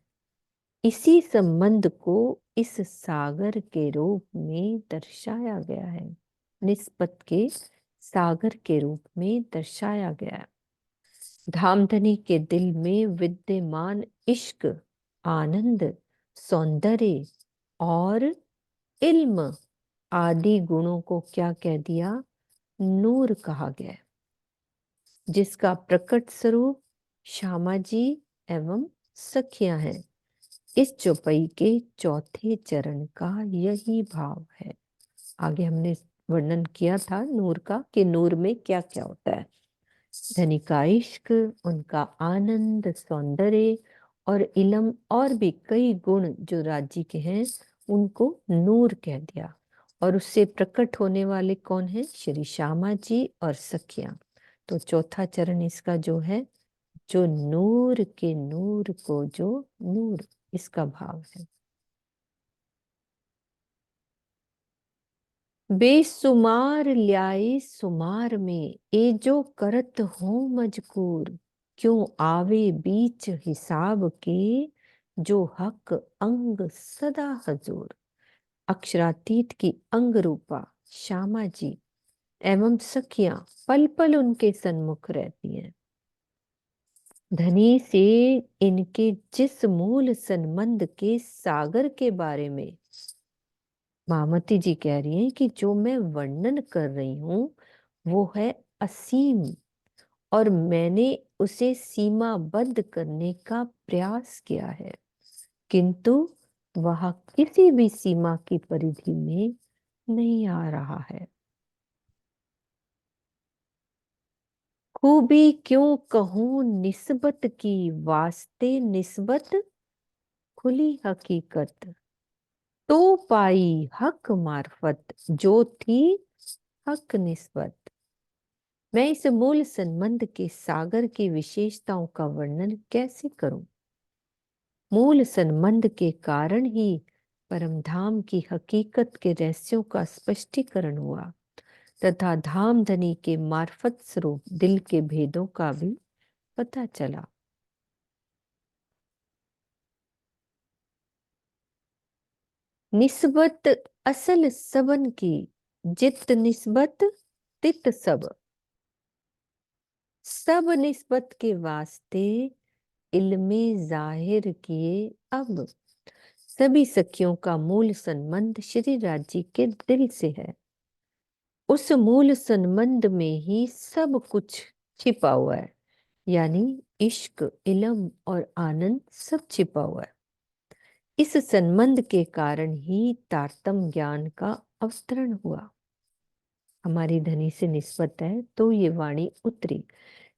इसी संबंध को इस सागर के रूप में दर्शाया गया है, निस्बत के सागर के रूप में दर्शाया गया है। धामधनी के दिल में विद्यमान इश्क, आनंद, सौंदर्य और इल्म आदि गुणों को क्या कह दिया? नूर कहा गया, जिसका प्रकट स्वरूप श्यामा जी एवं सखियां हैं। इस चौपाई के चौथे चरण का यही भाव है। आगे हमने वर्णन किया था नूर का, कि नूर में क्या क्या होता है। धनी का इश्क, उनका आनंद, सौंदर्य और इलम और भी कई गुण जो राज्य के हैं, उनको नूर कह दिया। और उससे प्रकट होने वाले कौन है? श्री श्यामा जी और सखियां। तो चौथा चरण इसका जो है, जो नूर के नूर को जो नूर, इसका भाव है। बेसुमार ल्याए सुमार में ए जो करत हो मजकूर, क्यों आवे बीच हिसाब के जो हक अंग सदा हजूर। अक्षरातीत की अंग रूपा श्यामा जी एवं सखियां पल पल उनके सन्मुख रहती हैं। धनी से इनके जिस मूल संबंध के सागर के बारे में मामती जी कह रही हैं कि जो मैं वर्णन कर रही हूं वो है असीम, और मैंने उसे सीमाबद्ध करने का प्रयास किया है, किंतु वह किसी भी सीमा की परिधि में नहीं आ रहा है। खूबी क्यों कहूं निस्बत की, वास्ते निस्बत खुली हकीकत, तो पाई हक मार्फत जो थी हक निस्बत। मैं इस मूल संबंध के सागर की विशेषताओं का वर्णन कैसे करूं? मूल संबंध के कारण ही परमधाम की हकीकत के रहस्यों का स्पष्टीकरण हुआ, तथा धामधनी के मार्फत स्वरूप दिल के भेदों का भी पता चला। निस्बत असल सबन की, जित निस्बत तित सब। सब निस्बत के वास्ते इल्मे जाहिर किए अब। सभी सखियों का मूल संबंध श्री राज जी के दिल से है। उस मूल संबंध में ही सब कुछ छिपा हुआ है, यानी इश्क, इल्म और आनंद सब छिपा हुआ है। इस संबंध के कारण ही तारतम ज्ञान का अवतरण हुआ। हमारी धनी से निस्बत है तो ये वाणी उतरी,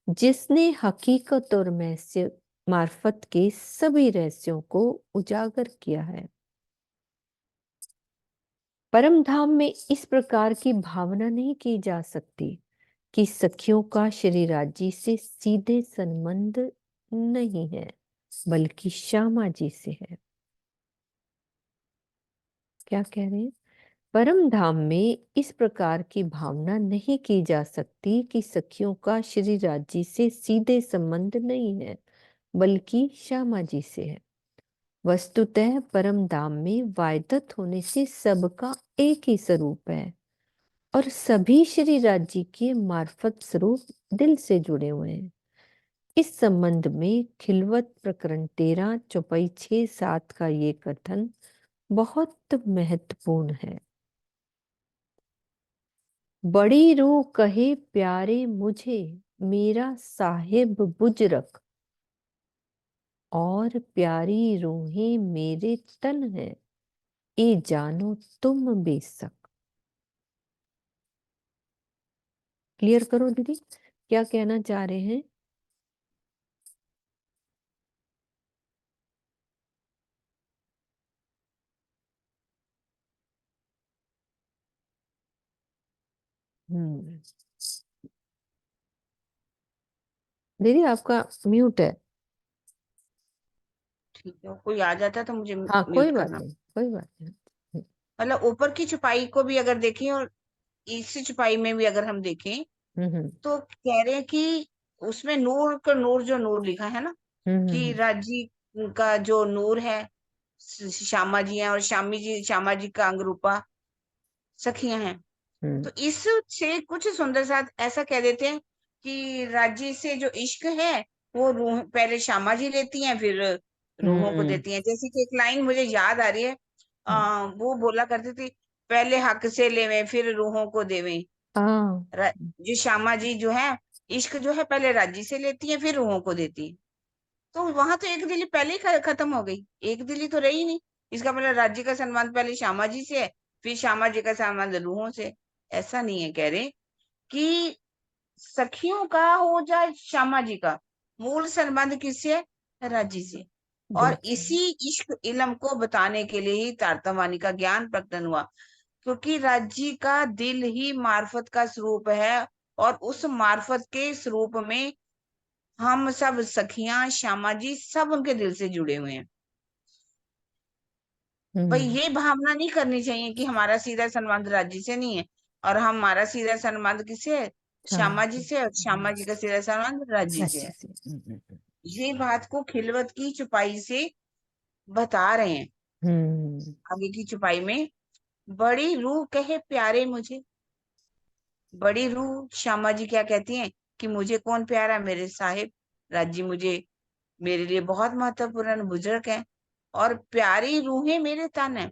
जिसने हकीकत और महस्य मार्फत के सभी रहस्यों को उजागर किया है। परम धाम में इस प्रकार की भावना नहीं की जा सकती कि सखियों का श्री राज जी से सीधे संबंध नहीं है, बल्कि श्यामा जी से है। क्या कह रहे हैं? परम धाम में इस प्रकार की भावना नहीं की जा सकती कि सखियों का श्री राज जी से सीधे संबंध नहीं है, बल्कि श्यामा जी से है। वस्तुतः परम धाम में वायदत होने से सबका एक ही स्वरूप है और सभी श्री राज जी के मार्फत स्वरूप दिल से जुड़े हुए हैं। इस संबंध में खिलवत प्रकरण 13 चौपाई 6-7 का ये कथन बहुत महत्वपूर्ण है। बड़ी रूह कहे प्यारे मुझे, मेरा साहिब बुजरक, और प्यारी रूहें मेरे तन है, ए जानो तुम बेशक। क्लियर करो दीदी, क्या कहना चाह रहे हैं? दीदी आपका म्यूट है। ठीक है, कोई आ जाता तो मुझे हाँ म्यूट कोई बात करना। नहीं, कोई बात नहीं। मतलब ऊपर की छुपाई को भी अगर देखें और इस छुपाई में भी अगर हम देखें हम्म तो कह रहे हैं कि उसमें नूर का नूर, जो नूर लिखा है ना, कि हम्म राजी का जो नूर है श्यामा जी हैं, और श्यामा जी का अंगरूपा सखियां हैं। हम्म तो इससे कुछ सुंदर साथ ऐसा कह देते हैं कि राजी से जो इश्क है वो रूह पहले श्यामा जी लेती हैं, फिर रूहों को हम्म देती हैं। जैसे कि एक लाइन मुझे याद आ रही है, हम्म, वो बोला करती थी, पहले हक से लेवे फिर रूहों को देवे। हाँ जो श्यामा जी जो है, इश्क जो है पहले राजी से लेती है फिर रूहों को देती है। तो वहां तो एक दिली पहले ही खत्म हो गई, एक दिली तो रही नहीं। इसका मतलब राज्य का सम्मान पहले श्यामा जी से है, फिर श्यामा जी का सम्मान रूहों से। ऐसा नहीं है, कह रहे कि सखियों का हो जाए श्यामा जी का, मूल संबंध किससे है? राज्य से। दिल और से। इसी इश्क इलम को बताने के लिए ही तारतमवाणी का ज्ञान प्रकटन हुआ, क्योंकि राज्य का दिल ही मार्फत का स्वरूप है, और उस मार्फत के स्वरूप में हम सब सखियां श्यामा जी सब उनके दिल से जुड़े हुए हैं। भाई हम्म ये भावना नहीं करनी चाहिए कि हमारा सीधा संबंध राज्य से नहीं है, और हमारा सीधा संबंध किससे है? हाँ श्यामा जी से, और श्यामा जी का सीधा संबंध राज्य से अच्छे है। से ये बात को खिलवत की छुपाई से बता रहे हैं। हम्म आगे की छुपाई में, बड़ी रूह कहे प्यारे मुझे। बड़ी रूह श्यामा जी क्या कहती हैं कि मुझे कौन प्यारा? मेरे साहिब राज्य मुझे, मेरे लिए बहुत महत्वपूर्ण बुजुर्ग है, और प्यारी रूहें मेरे तन है।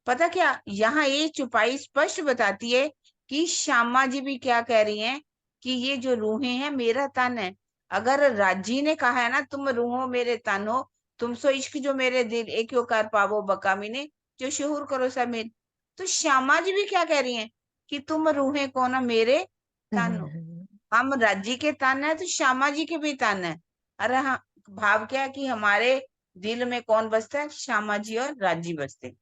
पता क्या, यहाँ ये छुपाई स्पष्ट बताती है कि श्यामा जी भी क्या कह रही हैं कि ये जो रूहें हैं मेरा तन है। अगर राजी ने कहा है ना, तुम रूहो मेरे तन हो, तुम सो इश्क जो मेरे दिल एक कर पावो बकामिने, जो शहूर करो समीर। तो श्यामा जी भी क्या कह रही हैं कि तुम रूहें कौन हो? मेरे तन हो। हम राजी के तन है तो श्यामा जी के भी तन है। अरे हाँ, भाव क्या है कि हमारे दिल में कौन बसता है? श्यामा जी और राजी बसते हैं।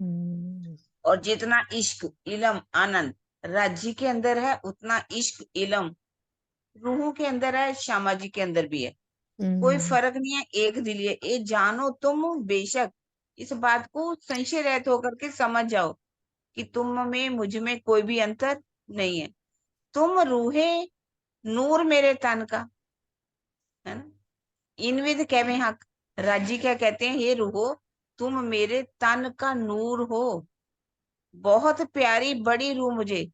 हम्म और जितना इश्क इलम आनंद राज्य के अंदर है, उतना इश्क इलम रूहों के अंदर है, श्यामा जी के अंदर भी है। कोई फर्क नहीं है, एक दिल है। ये जानो तुम बेशक, इस बात को संशय रहित होकर के समझ जाओ कि तुम में मुझ में कोई भी अंतर नहीं है। तुम रूहे नूर मेरे तन का, है ना। इनविद कहवे हक, राजी क्या कहते हैं? हे रूहो, तुम मेरे तन का नूर हो। बहुत प्यारी बड़ी रूह मुझे,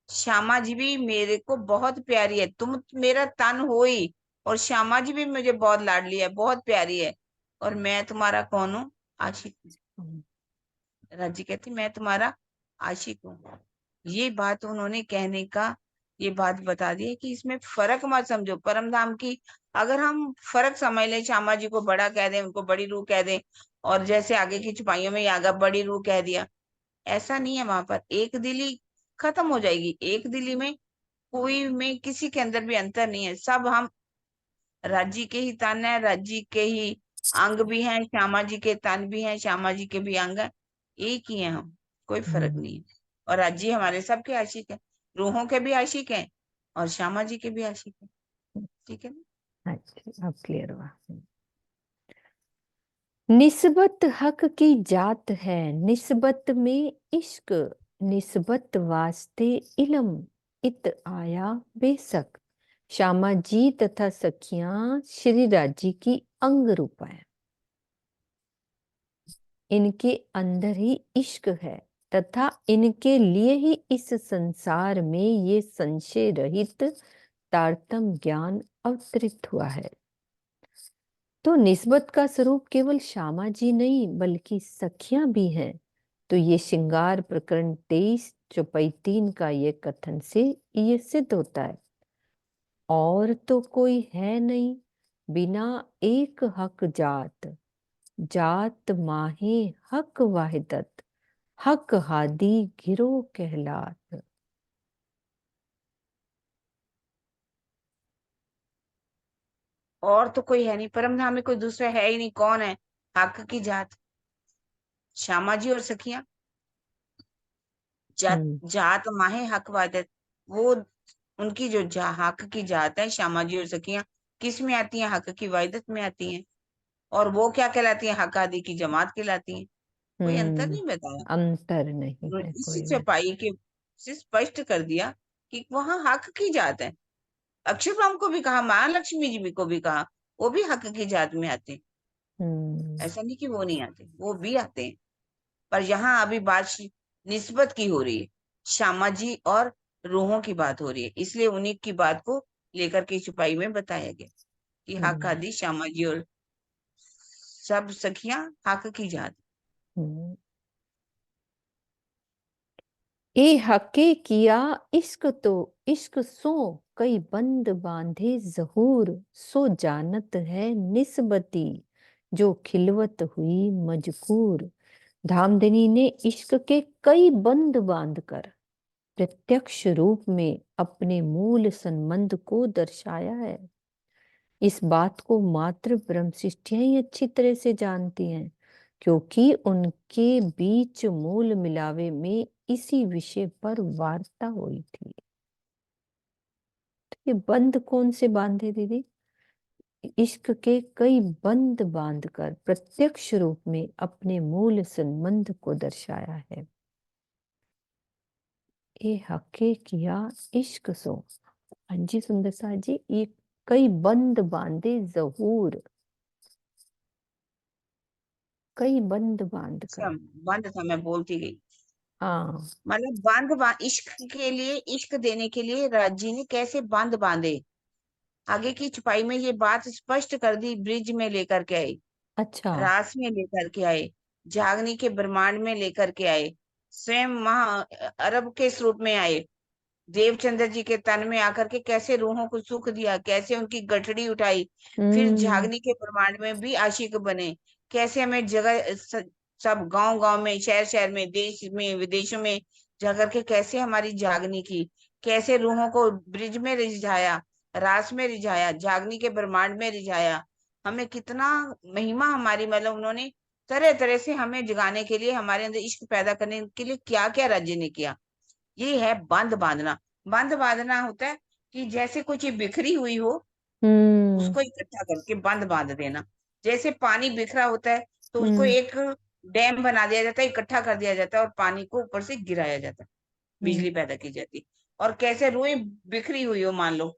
श्यामा जी भी मेरे को बहुत प्यारी है। तुम मेरा तन हो ही, और श्यामा जी भी मुझे बहुत लाडली है, बहुत प्यारी है, और मैं तुम्हारा कौन हूँ? आशिक। राजी कहती मैं तुम्हारा आशिक हूँ। ये बात उन्होंने कहने का ये बात बता दी है कि इसमें फर्क मत समझो। परम धाम की अगर हम फर्क समझ लें, श्यामा जी को बड़ा कह दें, उनको बड़ी रूह कह दें, और जैसे आगे की छुपाइयों में आगा बड़ी रूह कह दिया, ऐसा नहीं है। वहां पर एक दिली खत्म हो जाएगी। एक दिली में कोई में किसी के अंदर भी अंतर नहीं है। सब हम राज्य के ही तन है, राज्य के ही अंग भी हैं, श्यामा जी के तन भी हैं, श्यामा जी के भी अंग है, एक ही है हम, कोई फर्क नहीं है। और राज्य हमारे सबके आशिक है, रूहों के भी आशिक हैं और श्यामा जी के भी आशिक हैं। ठीक है ना? अच्छा, अब क्लियर हुआ। निस्बत हक की जात है, निस्बत में इश्क, निस्बत वास्ते इलम, इत आया बेशक। श्यामा जी तथा सखियां श्री राजी की अंग रूपा है। इनके अंदर ही इश्क है तथा इनके लिए ही इस संसार में ये संशय रहित तारतम ज्ञान अवतरित हुआ है। तो निस्बत का स्वरूप केवल श्यामा जी नहीं बल्कि सखियां भी हैं। तो ये श्रृंगार प्रकरण 23 चौपाई 3 का ये कथन से ये सिद्ध होता है। और तो कोई है नहीं बिना एक हक जात, जात माहे हक वाहिदत, हक हादी गिरो कहलात। और तो कोई है नहीं, परम धाम में कोई दूसरा है ही नहीं। कौन है? हक की जात, श्यामा जी और सखियां। जात, जात माहे हक वादत, वो उनकी जो हक की जात है, श्यामा जी और सखियां किस में आती हैं? हक की वाहिदत में आती हैं। और वो क्या कहलाती है? हक आदि की जमात कहलाती है। कोई अंतर नहीं बताया। अंतर नहीं तो है इस कोई भी। चौपाई के से स्पष्ट कर दिया कि वहां हक की जात है। अक्षर ब्रह्म को भी कहा, महालक्ष्मी जी भी को भी कहा, वो भी हक की जात में आते हैं। ऐसा नहीं कि वो नहीं आते, वो भी आते हैं। पर यहाँ अभी बात निस्बत की हो रही है, श्यामा जी और रूहों की बात हो रही है, इसलिए उन्हीं की बात को लेकर के छुपाई में बताया गया कि हक आदि श्यामा जी और सब सखियां हक की जात। ए हके किया इश्क तो इश्क सो, कई बंद बांधे जहूर, सो जानत है निस्बती, जो खिलवत हुई मजकूर। धामधनी ने इश्क के कई बंद बांधकर प्रत्यक्ष रूप में अपने मूल संबंध को दर्शाया है। इस बात को मात्र ब्रह्मशिष्टियां ही अच्छी तरह से जानती हैं, क्योंकि उनके बीच मूल मिलावे में इसी विषय पर वार्ता हुई थी। तो ये बंद कौन से बांधे दीदी? इश्क के कई बंद बांधकर प्रत्यक्ष रूप में अपने मूल संबंध को दर्शाया है। ये हके किया इश्क सो। हाँ जी सुंदर सा जी, ये कई बंद बांधे जहूर, कई बंद बांध कर। बंद था, मैं बोलती गई। हाँ मतलब इश्क के लिए, इश्क देने के लिए राजी ने कैसे बंद बांधे, आगे की छुपाई में ये बात स्पष्ट कर दी। ब्रिज में लेकर के आए, अच्छा। रास में लेकर के आए, जागनी के ब्रह्मांड में लेकर के आए, स्वयं महा अरब के स्वरूप में आए, देवचंद्र जी के तन में आकर के कैसे रूहों को सुख दिया, कैसे उनकी गठड़ी उठाई, फिर झागनी के ब्रह्मांड में भी आशिक बने, कैसे हमें जगह सब गांव गांव में, शहर शहर में, देश में, विदेशों में जाकर के कैसे हमारी जागनी की, कैसे रूहों को ब्रिज में रिझाया, रास में रिझाया, जागनी के ब्रह्मांड में रिझाया। हमें कितना महिमा हमारी, मतलब उन्होंने तरह तरह से हमें जगाने के लिए, हमारे अंदर इश्क पैदा करने के लिए क्या क्या राज्य ने किया। ये है बंद बांधना। बंद बांधना होता है कि जैसे कोई चीज बिखरी हुई हो, उसको इकट्ठा करके बंद बांध देना। जैसे पानी बिखरा होता है तो उसको एक डैम बना दिया जाता है, इकट्ठा कर दिया जाता है और पानी को ऊपर से गिराया जाता है, बिजली पैदा की जाती है। और कैसे रुई बिखरी हुई हो मान लो,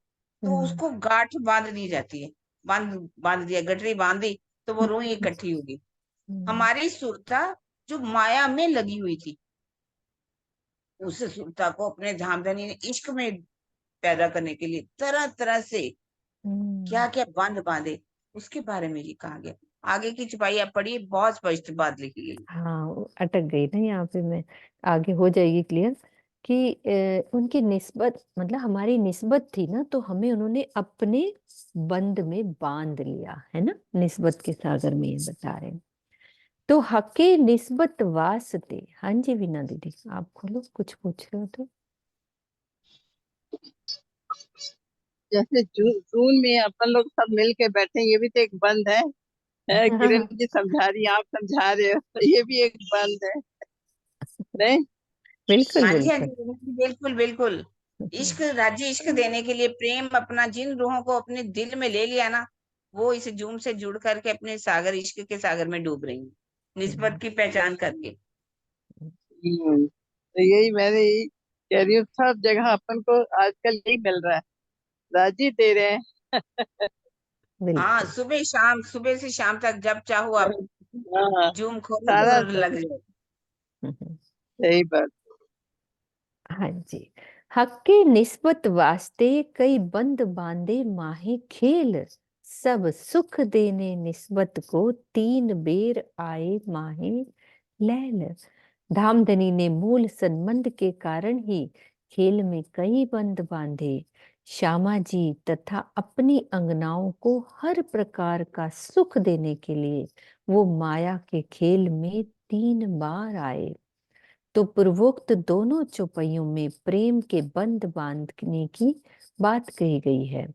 तो उसको गांठ बांध दी जाती है। बांध बांध दिया, गठरी बांधी, तो वो रुई इकट्ठी होगी। हमारी सुरता जो माया में लगी हुई थी, उस सुरता को अपने धामधनी ने इश्क में पैदा करने के लिए तरह तरह से क्या क्या बंध बांधे, उसके बारे में ये कहा गया। आगे की छपाई आप पढ़िए, बहुत स्पष्ट बात लिखी गई। हाँ, वो अटक गई ना यहाँ पे मैं, आगे हो जाएगी क्लियर कि उनकी निस्बत, मतलब हमारी निस्बत थी ना, तो हमें उन्होंने अपने बंद में बांध लिया है ना, निस्बत के सागर में ये बता रहे हैं। तो हके निस्बत वास्ते, हाँ जी वीना दीदी आप खोलो, कुछ पूछ रहे हो तो। जैसे जून में अपन लोग सब मिल के बैठे, ये भी तो एक बंद है। किरण जी समझा रही, आप समझा रहे हो, ये भी एक बंद है नहीं? बिल्कुल हाँ जी, हाँ बिल्कुल। जी, बिल्कुल बिल्कुल। इश्क, राज्य इश्क देने के लिए प्रेम अपना जिन रूहों को अपने दिल में ले लिया ना, वो इस जूम से जुड़ करके अपने सागर, इश्क के सागर में डूब रही हैं, निस्बत की पहचान करके। तो यही मैंने यही कह रही हूँ, सब जगह अपन को आजकल यही मिल रहा है, राजी दे रहे हैं। हाँ, बिल्कुल। सुबह शाम, सुबह से शाम तक जब चाहो आप हाँ, जूम खोलो सारा और लग जाओ। सही बात। हाँ जी। हक्के निस्बत वास्ते कई बंद बांधे माहे खेल, सब सुख देने निस्बत को तीन बेर आए माहे लैल। धामधनी ने मूल संबंध के कारण ही खेल में कई बंद बांधे। श्यामा जी तथा अपनी अंगनाओं को हर प्रकार का सुख देने के लिए वो माया के खेल में 3 बार आए। तो पूर्वोक्त दोनों चौपाइयों में प्रेम के बंध बांधने की बात कही गई है।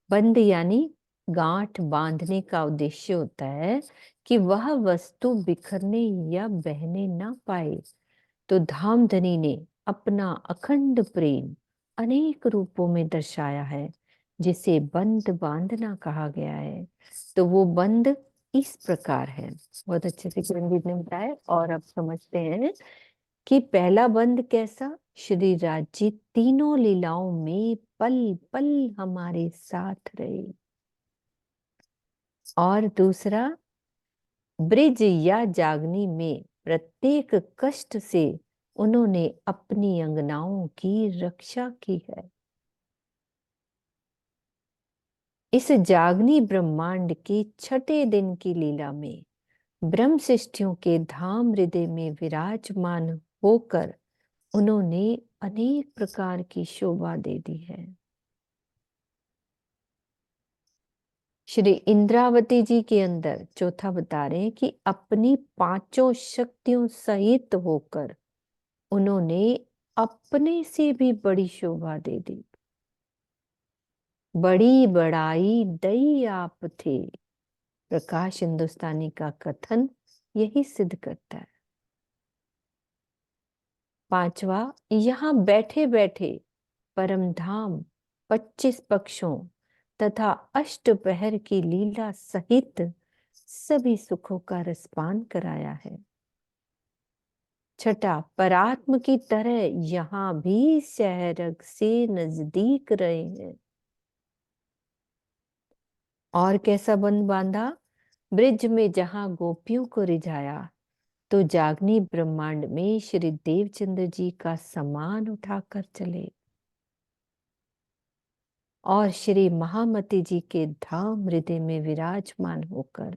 बंध यानी गांठ बांधने का उद्देश्य होता है कि वह वस्तु बिखरने या बहने ना पाए। तो धामधनी ने अपना अखंड प्रेम अनेक रूपों में दर्शाया है, जिसे बंध बांधना कहा गया है। तो वो बंध इस प्रकार है, बहुत अच्छे से किरणजीत ने बताया। और अब समझते हैं कि पहला बंद कैसा, श्री राज जी तीनों लीलाओं में पल पल हमारे साथ रहे। और दूसरा, ब्रिज या जागनी में प्रत्येक कष्ट से उन्होंने अपनी अंगनाओं की रक्षा की है। इस जागनी ब्रह्मांड के छठे दिन की लीला में ब्रह्म सृष्टियों के धाम हृदय में विराजमान होकर उन्होंने अनेक प्रकार की शोभा दे दी है। श्री इंद्रावती जी के अंदर चौथा बता रहे हैं कि अपनी पांचों शक्तियों सहित होकर उन्होंने अपने से भी बड़ी शोभा दे दी। बड़ी बड़ाई दई आप थे, प्रकाश हिंदुस्तानी का कथन यही सिद्ध करता है। पांचवा, यहाँ बैठे बैठे परम धाम 25 पक्षों तथा अष्टपहर की लीला सहित सभी सुखों का रसपान कराया है। छठा, परात्म की तरह यहाँ भी सहरग से नजदीक रहे हैं। और कैसा बंध बांधा, ब्रिज में जहां गोपियों को रिझाया, तो जागनी ब्रह्मांड में श्री देवचंद्र जी का समान उठाकर चले और श्री महामती जी के धाम हृदय में विराजमान होकर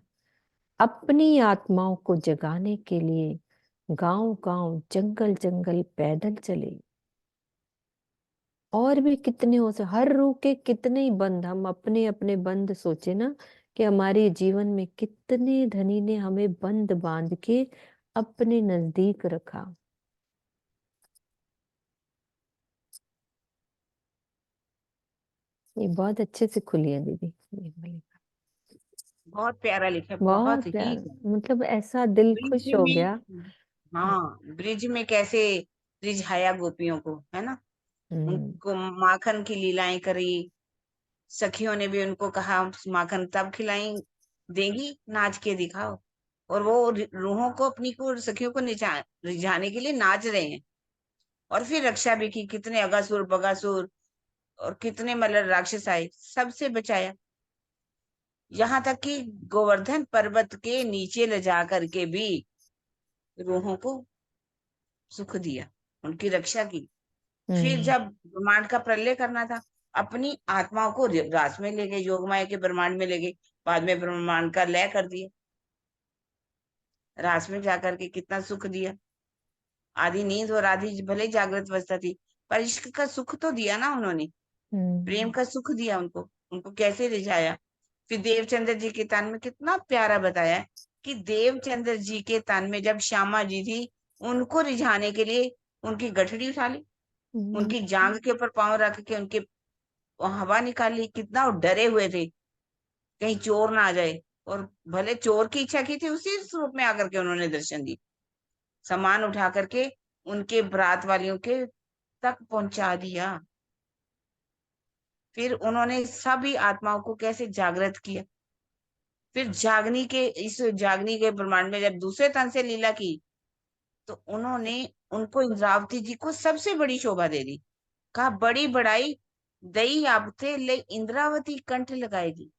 अपनी आत्माओं को जगाने के लिए गांव गांव जंगल जंगल पैदल चले। और भी कितने हो हर रूह के कितने ही बंध, हम अपने अपने बंध सोचे ना, कि हमारे जीवन में कितने धनी ने हमें बंध बांध के अपने नजदीक रखा। ये बहुत अच्छे से खुली है दीदी, ये वाली। बहुत प्यारा लिखा है, बहुत बहुत ही प्यारा, प्यारा। मतलब ऐसा दिल ब्रिज खुश हो गया। में, हाँ, ब्रिज में कैसे रिझाया गोपियों को, है ना, हम्म। उनको माखन की लीलाएं करी। सखियों ने भी उनको कहा माखन तब खिलाई देंगी, नाच के दिखाओ। और वो रूहों को, अपनी को, सखियों को रिझाने के लिए नाच रहे हैं। और फिर रक्षा भी की, कितने अगासुर बगासुर और कितने मतलब राक्षस आए, सबसे बचाया। यहाँ तक कि गोवर्धन पर्वत के नीचे ले जा करके भी रूहों को सुख दिया, उनकी रक्षा की। फिर हम्म। जब ब्रह्मांड का प्रलय करना था, अपनी आत्माओं को रास में ले गए, योग माया के ब्रह्मांड में ले गए, बाद में ब्रह्मांड का लय कर दिया, रास में जाकर के कितना सुख दिया। आधी नींद और आधी भले ही जागृत अवस्था थी, पर इश्क का सुख तो दिया ना उन्होंने, प्रेम का सुख दिया उनको। उनको कैसे रिझाया। फिर देवचंद्र जी के तन में कितना प्यारा बताया कि देवचंद्र जी के तन में जब श्यामा जी थी, उनको रिझाने के लिए उनकी गठड़ी उठा ली, उनकी जांग के ऊपर पांव रख के उनके हवा निकाली। कितना वो डरे हुए थे कहीं चोर ना आ जाए, और भले चोर की इच्छा की थी, उसी स्वरूप में आकर के उन्होंने दर्शन दी, सामान उठा करके उनके बरात वालियों के तक पहुंचा दिया। फिर उन्होंने सभी आत्माओं को कैसे जागृत किया। फिर इस जागनी के ब्रह्मांड में जब दूसरे तन से लीला की, तो उन्होंने उनको इंद्रावती जी को सबसे बड़ी शोभा दे दी। कहा बड़ी बड़ाई दई आप थे ले इंद्रावती कंठ लगाएगी।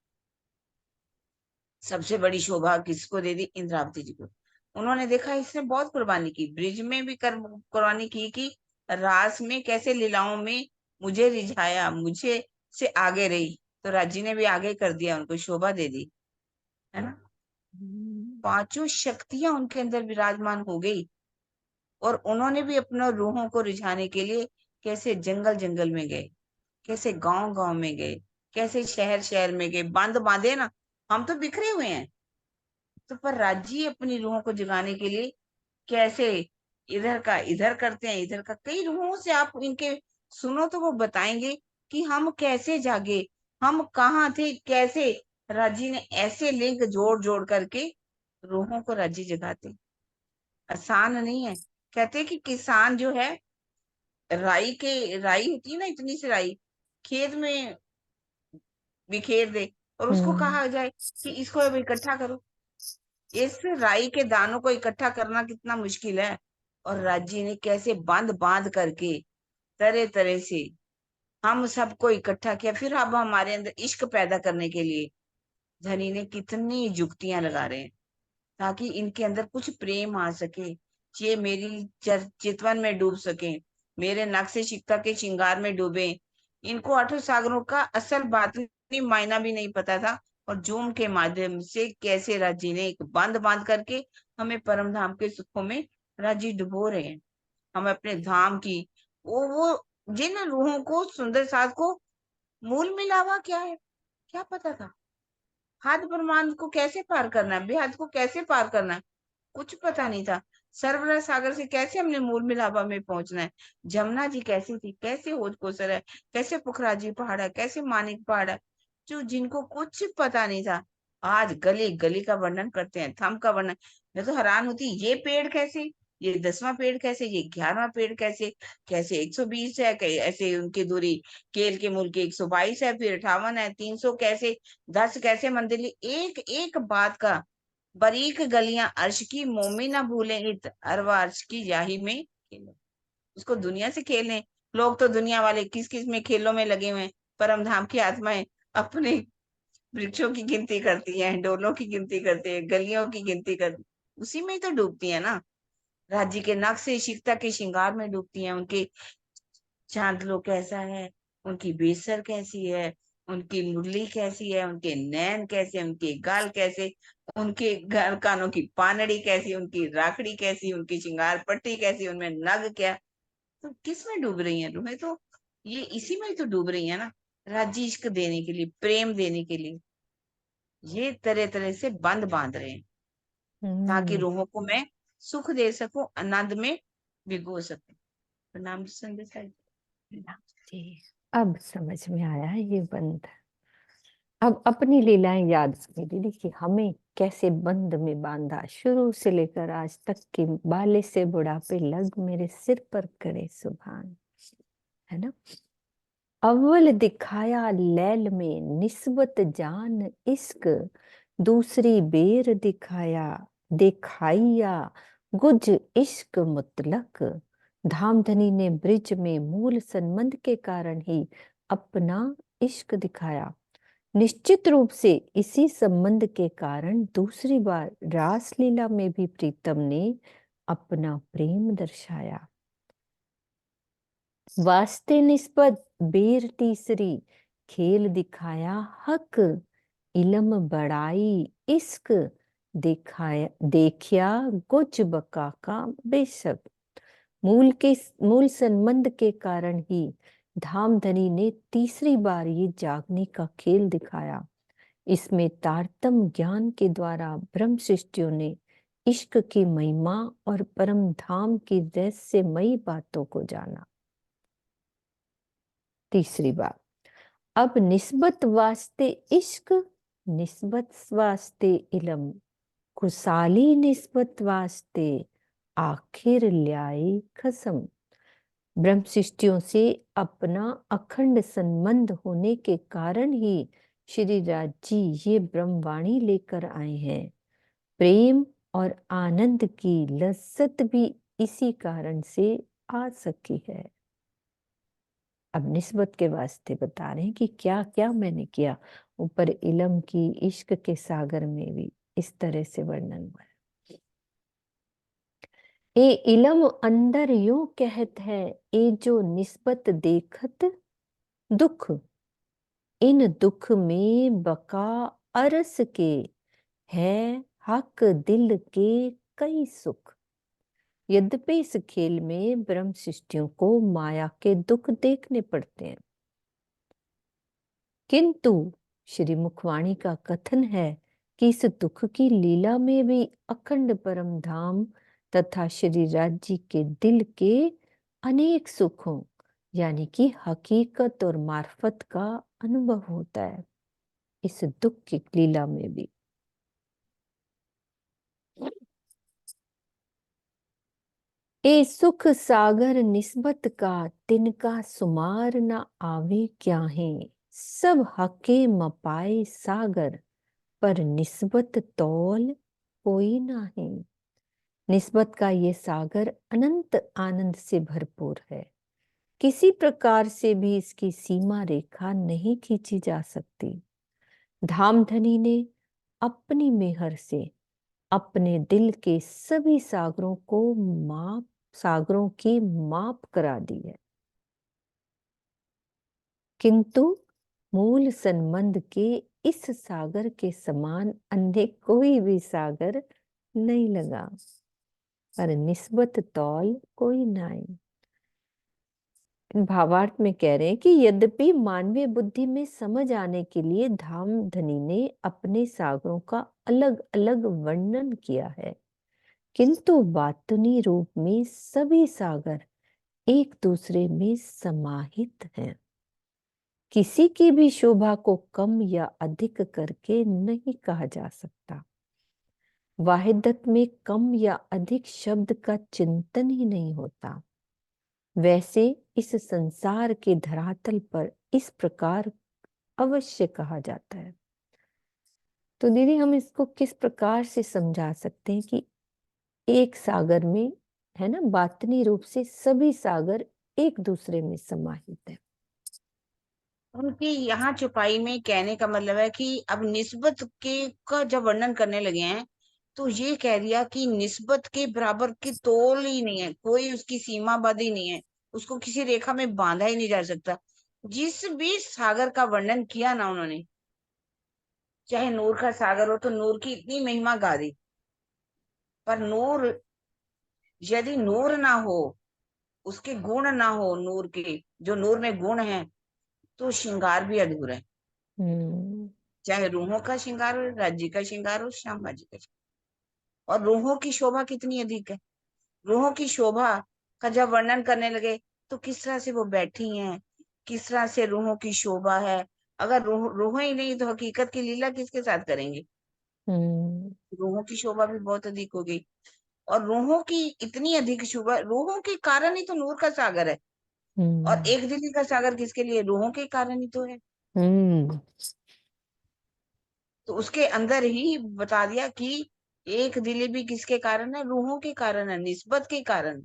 सबसे बड़ी शोभा किसको दे दी? इंद्रावती जी को। उन्होंने देखा इसने बहुत कुर्बानी की, ब्रिज में भी कुर्बानी की कि रास में कैसे लीलाओं में मुझे रिझाया, मुझे से आगे रही, तो राजी ने भी आगे कर दिया, उनको शोभा दे दी, है ना। पांचों शक्तियां उनके अंदर विराजमान हो गई, और उन्होंने भी अपने रूहों को रिझाने के लिए कैसे जंगल जंगल में गए, कैसे गांव गांव में गए, कैसे शहर शहर में गए, बांध बांधे ना। हम तो बिखरे हुए हैं, तो पर राजी अपनी रूहों को जगाने के लिए कैसे इधर का इधर करते हैं, इधर का। कई रूहों से आप इनके सुनो तो वो बताएंगे कि हम कैसे जागे, हम कहाँ थे, कैसे राजी ने ऐसे लिंक जोड़ जोड़ करके रूहों को राजी जगाते। आसान नहीं है। कहते कि किसान जो है, राई होती है ना, इतनी सी राई खेत में बिखेर दे, और उसको कहा जाए कि इसको अब इकट्ठा करो। इस राई के दानों को इकट्ठा करना कितना मुश्किल है, और राज्य ने कैसे बांध बांध करके तरह तरह से हम सबको इकट्ठा किया। फिर अब हमारे अंदर इश्क पैदा करने के लिए धनी ने कितनी युक्तियां लगा रहे हैं, ताकि इनके अंदर कुछ प्रेम आ सके, ये मेरी चितवन में डूब सके, मेरे नक्शे शिक्का के श्रृंगार में डूबे। इनको आठों सागरों का असल बातनी मायना भी नहीं पता था, और जूम के माध्यम से कैसे राजी ने एक बांध बांध करके हमें परम धाम के सुखों में राजी डुबो रहे हैं। हम अपने धाम की जिन रूहों को, सुंदर साथ को मूल मिलावा क्या है, क्या पता था? हाथ ब्रह्मांड को कैसे पार करना है, बेहद को कैसे पार करना है, कुछ पता नहीं था। सरवरा सागर से कैसे हमने मूल मिलापा में पहुंचना है। जमुना जी कैसी थी, कैसे होद कोसर है, कैसे पुखराजी पहाड़ है, कैसे मानिक पहाड़ है, जो जिनको कुछ पता नहीं था, आज गली गली का वर्णन करते हैं, थम का वर्णन। मैं तो हैरान होती, ये पेड़ कैसे, ये 10वां पेड़ कैसे, ये 11वां पेड़ कैसे, कैसे 120 है, ऐसे उनकी दूरी केल के मूल की 122 है, फिर 58 है, 300 कैसे, 10 कैसे मंदिर। एक एक बात का बारीक गलियां अर्श की, मोमी ना भूले इत अरवा अर्श की याही में खेले। उसको दुनिया से खेलें। लोग तो दुनिया वाले किस किस में खेलों में लगे हुए हैं, परम धाम की आत्माएं अपने वृक्षों की गिनती करती हैं, डोलों की गिनती करती है, गलियों की गिनती करती, उसी में ही तो डूबती है ना। राज्य के नक्शे शिकता के श्रृंगार में डूबती हैं। उनके चांदलो कैसा है, उनकी बेसर कैसी है, उनकी मुरली कैसी है, उनके नैन कैसे, उनके गाल कैसे, उनके कानों की पानड़ी कैसी, उनकी राखड़ी कैसी, उनकी श्रृंगार पट्टी कैसी, उनमें नग क्या। तो किस में डूब रही हैं रूहें? तो ये इसी में ही तो डूब रही है ना, राज्य इश्क देने के लिए, प्रेम देने के लिए ये तरह तरह से बंद बांध रहे हैं, ताकि रूहों को मैं सुख दे सकूं, आनंद में भिगो सकूं। प्रणाम संदेश जी, अब समझ में आया ये बंध। अब अपनी लीलाएं याद करें दीदी कि हमें कैसे बंध में बांधा, शुरू से लेकर आज तक की बाले से बुढ़ापे लग मेरे सिर पर करे सुभान, है ना। अव्वल दिखाया लैल में निस्बत जान इश्क, दूसरी बेर दिखाइया गुज इश्क मुतलक। धामधनी ने ब्रिज में मूल संबंध के कारण ही अपना इश्क दिखाया। निश्चित रूप से इसी संबंध के कारण दूसरी बार रासलीला में भी प्रीतम ने अपना प्रेम दर्शाया। वास्ते निस्बत बेर तीसरी, खेल दिखाया हक, इलम बढ़ाई इश्क, दिखाया देखिया गुज बका का बेशक। मूल संबंध के कारण ही धामधनी ने तीसरी बार ये जागने का खेल दिखाया। इसमें तारतम ज्ञान के द्वारा ब्रह्म सृष्टियों ने इश्क की महिमा और परम धाम की रहस्यमयी बातों को जाना। तीसरी बात, अब निस्बत वास्ते इश्क, निस्बत वास्ते इलम, खुशाली निस्बत वास्ते आखिर ल्याई खसम। ब्रह्म सृष्टियों से अपना अखंड संबंध होने के कारण ही श्री राज जी ये ब्रह्मवाणी लेकर आए हैं। प्रेम और आनंद की लज्जत भी इसी कारण से आ सकी है। अब निस्बत के वास्ते बता रहे हैं कि क्या क्या मैंने किया। ऊपर इलम की इश्क के सागर में भी इस तरह से वर्णन हुआ है। ए इलम अंदर यूं कहत है, ए जो निस्बत देखत दुख, इन दुख में बका अरस के, है हक दिल के कई सुख। यद्यपि इस खेल में ब्रह्म सृष्टियों को माया के दुख देखने पड़ते हैं, किंतु श्री मुखवाणी का कथन है कि इस दुख की लीला में भी अखंड परम धाम तथा श्री राज जी के दिल के अनेक सुखों यानी कि हकीकत और मार्फत का अनुभव होता है इस दुख की लीला में भी। ए सुख सागर निस्बत का, तिनका सुमार न आवे क्या है। सब हके मपाए सागर, पर निस्बत तौल कोई नाही। निस्बत का ये सागर अनंत आनंद से भरपूर है, किसी प्रकार से भी इसकी सीमा रेखा नहीं खींची जा सकती। धामधनी ने अपनी मेहर से अपने दिल के सभी सागरों की माप करा दी है, किंतु मूल संबंध के इस सागर के समान अन्य कोई भी सागर नहीं लगा, पर निस्बत तौल कोई नाई। भावार्थ में कह रहे हैं कि यद्यपि मानवीय बुद्धि में समझ आने के लिए धामधनी ने अपने सागरों का अलग अलग वर्णन किया है, किंतु बातुनी रूप में सभी सागर एक दूसरे में समाहित हैं। किसी की भी शोभा को कम या अधिक करके नहीं कहा जा सकता। वाहिदत में कम या अधिक शब्द का चिंतन ही नहीं होता। वैसे इस संसार के धरातल पर इस प्रकार अवश्य कहा जाता है। तो दीदी हम इसको किस प्रकार से समझा सकते हैं कि एक सागर में है ना, बातनी रूप से सभी सागर एक दूसरे में समाहित है। उनकी यहाँ चुपाई में कहने का मतलब है कि अब निस्बत के का जब वर्णन करने लगे हैं तो ये कह दिया कि निस्बत के बराबर की तोल ही नहीं है, कोई उसकी सीमा बद्ध ही नहीं है, उसको किसी रेखा में बांधा ही नहीं जा सकता। जिस भी सागर का वर्णन किया ना उन्होंने, चाहे नूर का सागर हो तो नूर की इतनी महिमा गा दी, पर नूर यदि नूर ना हो, उसके गुण ना हो, नूर के जो नूर में गुण है, तो श्रृंगार भी अधूरा है। चाहे रूहों का श्रृंगार हो, राज्य का श्रृंगार हो, श्यामा जी का श्रृंगार। और रूहों की शोभा कितनी अधिक है। रूहों की शोभा का जब वर्णन करने लगे तो किस तरह से वो बैठी हैं, किस तरह से रूहों की शोभा है। अगर रूहें ही नहीं तो हकीकत की लीला किसके साथ करेंगे। रूहों की शोभा भी बहुत अधिक हो गई, और रूहों की इतनी अधिक शोभा, रूहों के कारण ही तो नूर का सागर है। और एक दिल्ली का सागर किसके लिए, रूहों के कारण ही तो है। तो उसके अंदर ही बता दिया कि एक दिली भी किसके कारण है, रूहों के कारण है, निस्बत के कारण।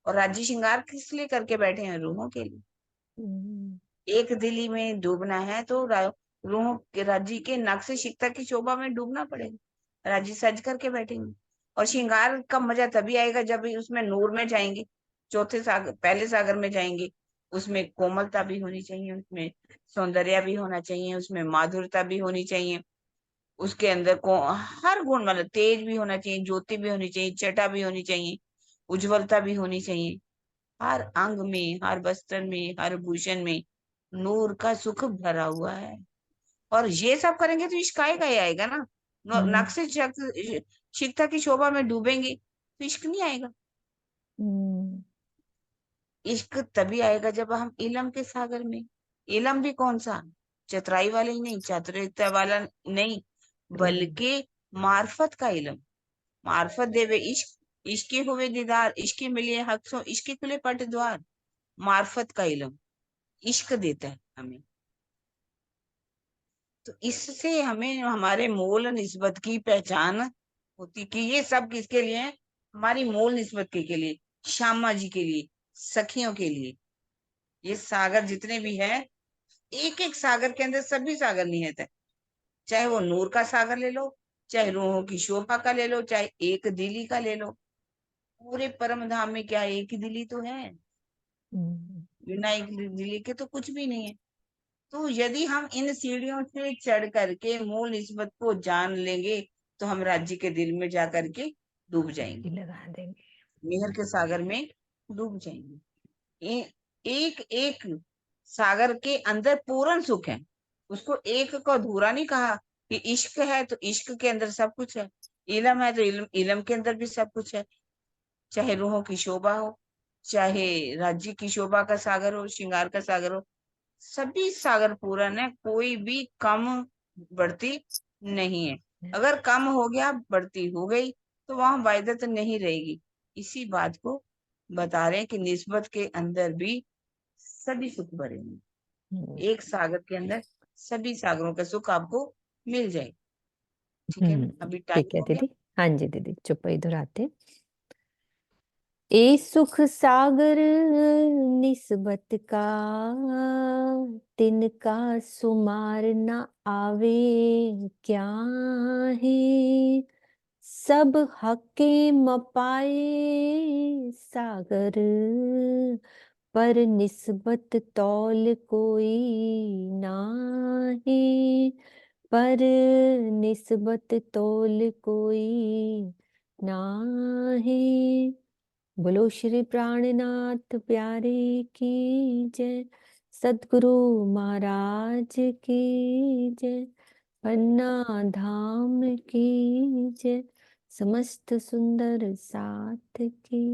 और राज्य श्रृंगार किस लिए करके बैठे हैं, रूहों के लिए। एक दिली में डूबना है तो रूहों के राज्य के नक्श शिकता की शोभा में डूबना पड़ेगा। राज्य सज करके बैठेंगे, और श्रृंगार का मजा तभी आएगा जब उसमें नूर में जाएंगे। चौथे सागर, पहले सागर में जाएंगे, उसमें कोमलता भी होनी चाहिए, उसमें सौंदर्य भी होना चाहिए, उसमें माधुरता भी होनी चाहिए, उसके अंदर को हर गुण, मतलब तेज भी होना चाहिए, ज्योति भी होनी चाहिए, छटा भी होनी चाहिए, उज्ज्वलता भी होनी चाहिए। हर अंग में, हर वस्त्र में, हर भूषण में नूर का सुख भरा हुआ है। और ये सब करेंगे तो इश्क आएगा ही आएगा ना। नक से शिकता की शोभा में डूबेंगे तो इश्क नहीं आएगा। इश्क तभी आएगा जब हम इलम के सागर में, इलम भी कौन सा, चतुराई वाले ही नहीं, चातुर्यता वाला नहीं, बल्कि मार्फत का इलम। मार्फत देवे इश्क, इश्के हुए दीदार, इश्के मिलिए हक सो, इश्के खुले पट द्वार। मार्फत का इलम इश्क देता है हमें। तो इससे हमें हमारे मोल निस्बत की पहचान होती कि ये सब किसके लिए है, हमारी मोल निस्बत के लिए, श्यामा जी के लिए, सखियों के लिए। ये सागर जितने भी है, एक एक सागर के अंदर सभी सागर निहित है। चाहे वो नूर का सागर ले लो, चाहे रूहों की शोभा का ले लो, चाहे एक दिली का ले लो। पूरे परम धाम में क्या एक ही दिली तो है, बिना एक दिली के तो कुछ भी नहीं है। तो यदि हम इन सीढ़ियों से चढ़ करके मूल निस्बत को जान लेंगे तो हम राज्य के दिल में जा करके डूब जाएंगे, लगा देंगे, मेहर के सागर में डूब जाएंगे। एक एक सागर के अंदर पूर्ण सुख है। उसको एक को अधूरा नहीं कहा कि इश्क है तो इश्क के अंदर सब कुछ है, इलम है तो इलम, इलम के अंदर भी सब कुछ है। चाहे रूहों की शोभा हो, चाहे राज्य की शोभा का सागर हो, श्रृंगार का सागर हो, सभी सागर पूर्ण है, कोई भी कम बढ़ती नहीं है। अगर कम हो गया, बढ़ती हो गई, तो वहां वायदत नहीं रहेगी। इसी बात को बता रहे हैं कि निस्बत के अंदर भी सभी सुख भरे हैं। एक सागर के अंदर सभी सागरों का सुख आपको मिल जाए। ठीक है ना, अभी टाइम ठीक है हो गया। दीदी। हाँ जी दीदी, चुप इधर आते। ए सुख सागर निस्बत का, तिनका सुमार न आवे क्या है। सब हके मपाए सागर, पर निस्बत तौल कोई नाही। पर निस्बत तौल कोई नाही। बोलो श्री प्राणनाथ प्यारे की जय। सद्गुरु महाराज की जय। पन्ना धाम की जय। समस्त सुंदर साथ की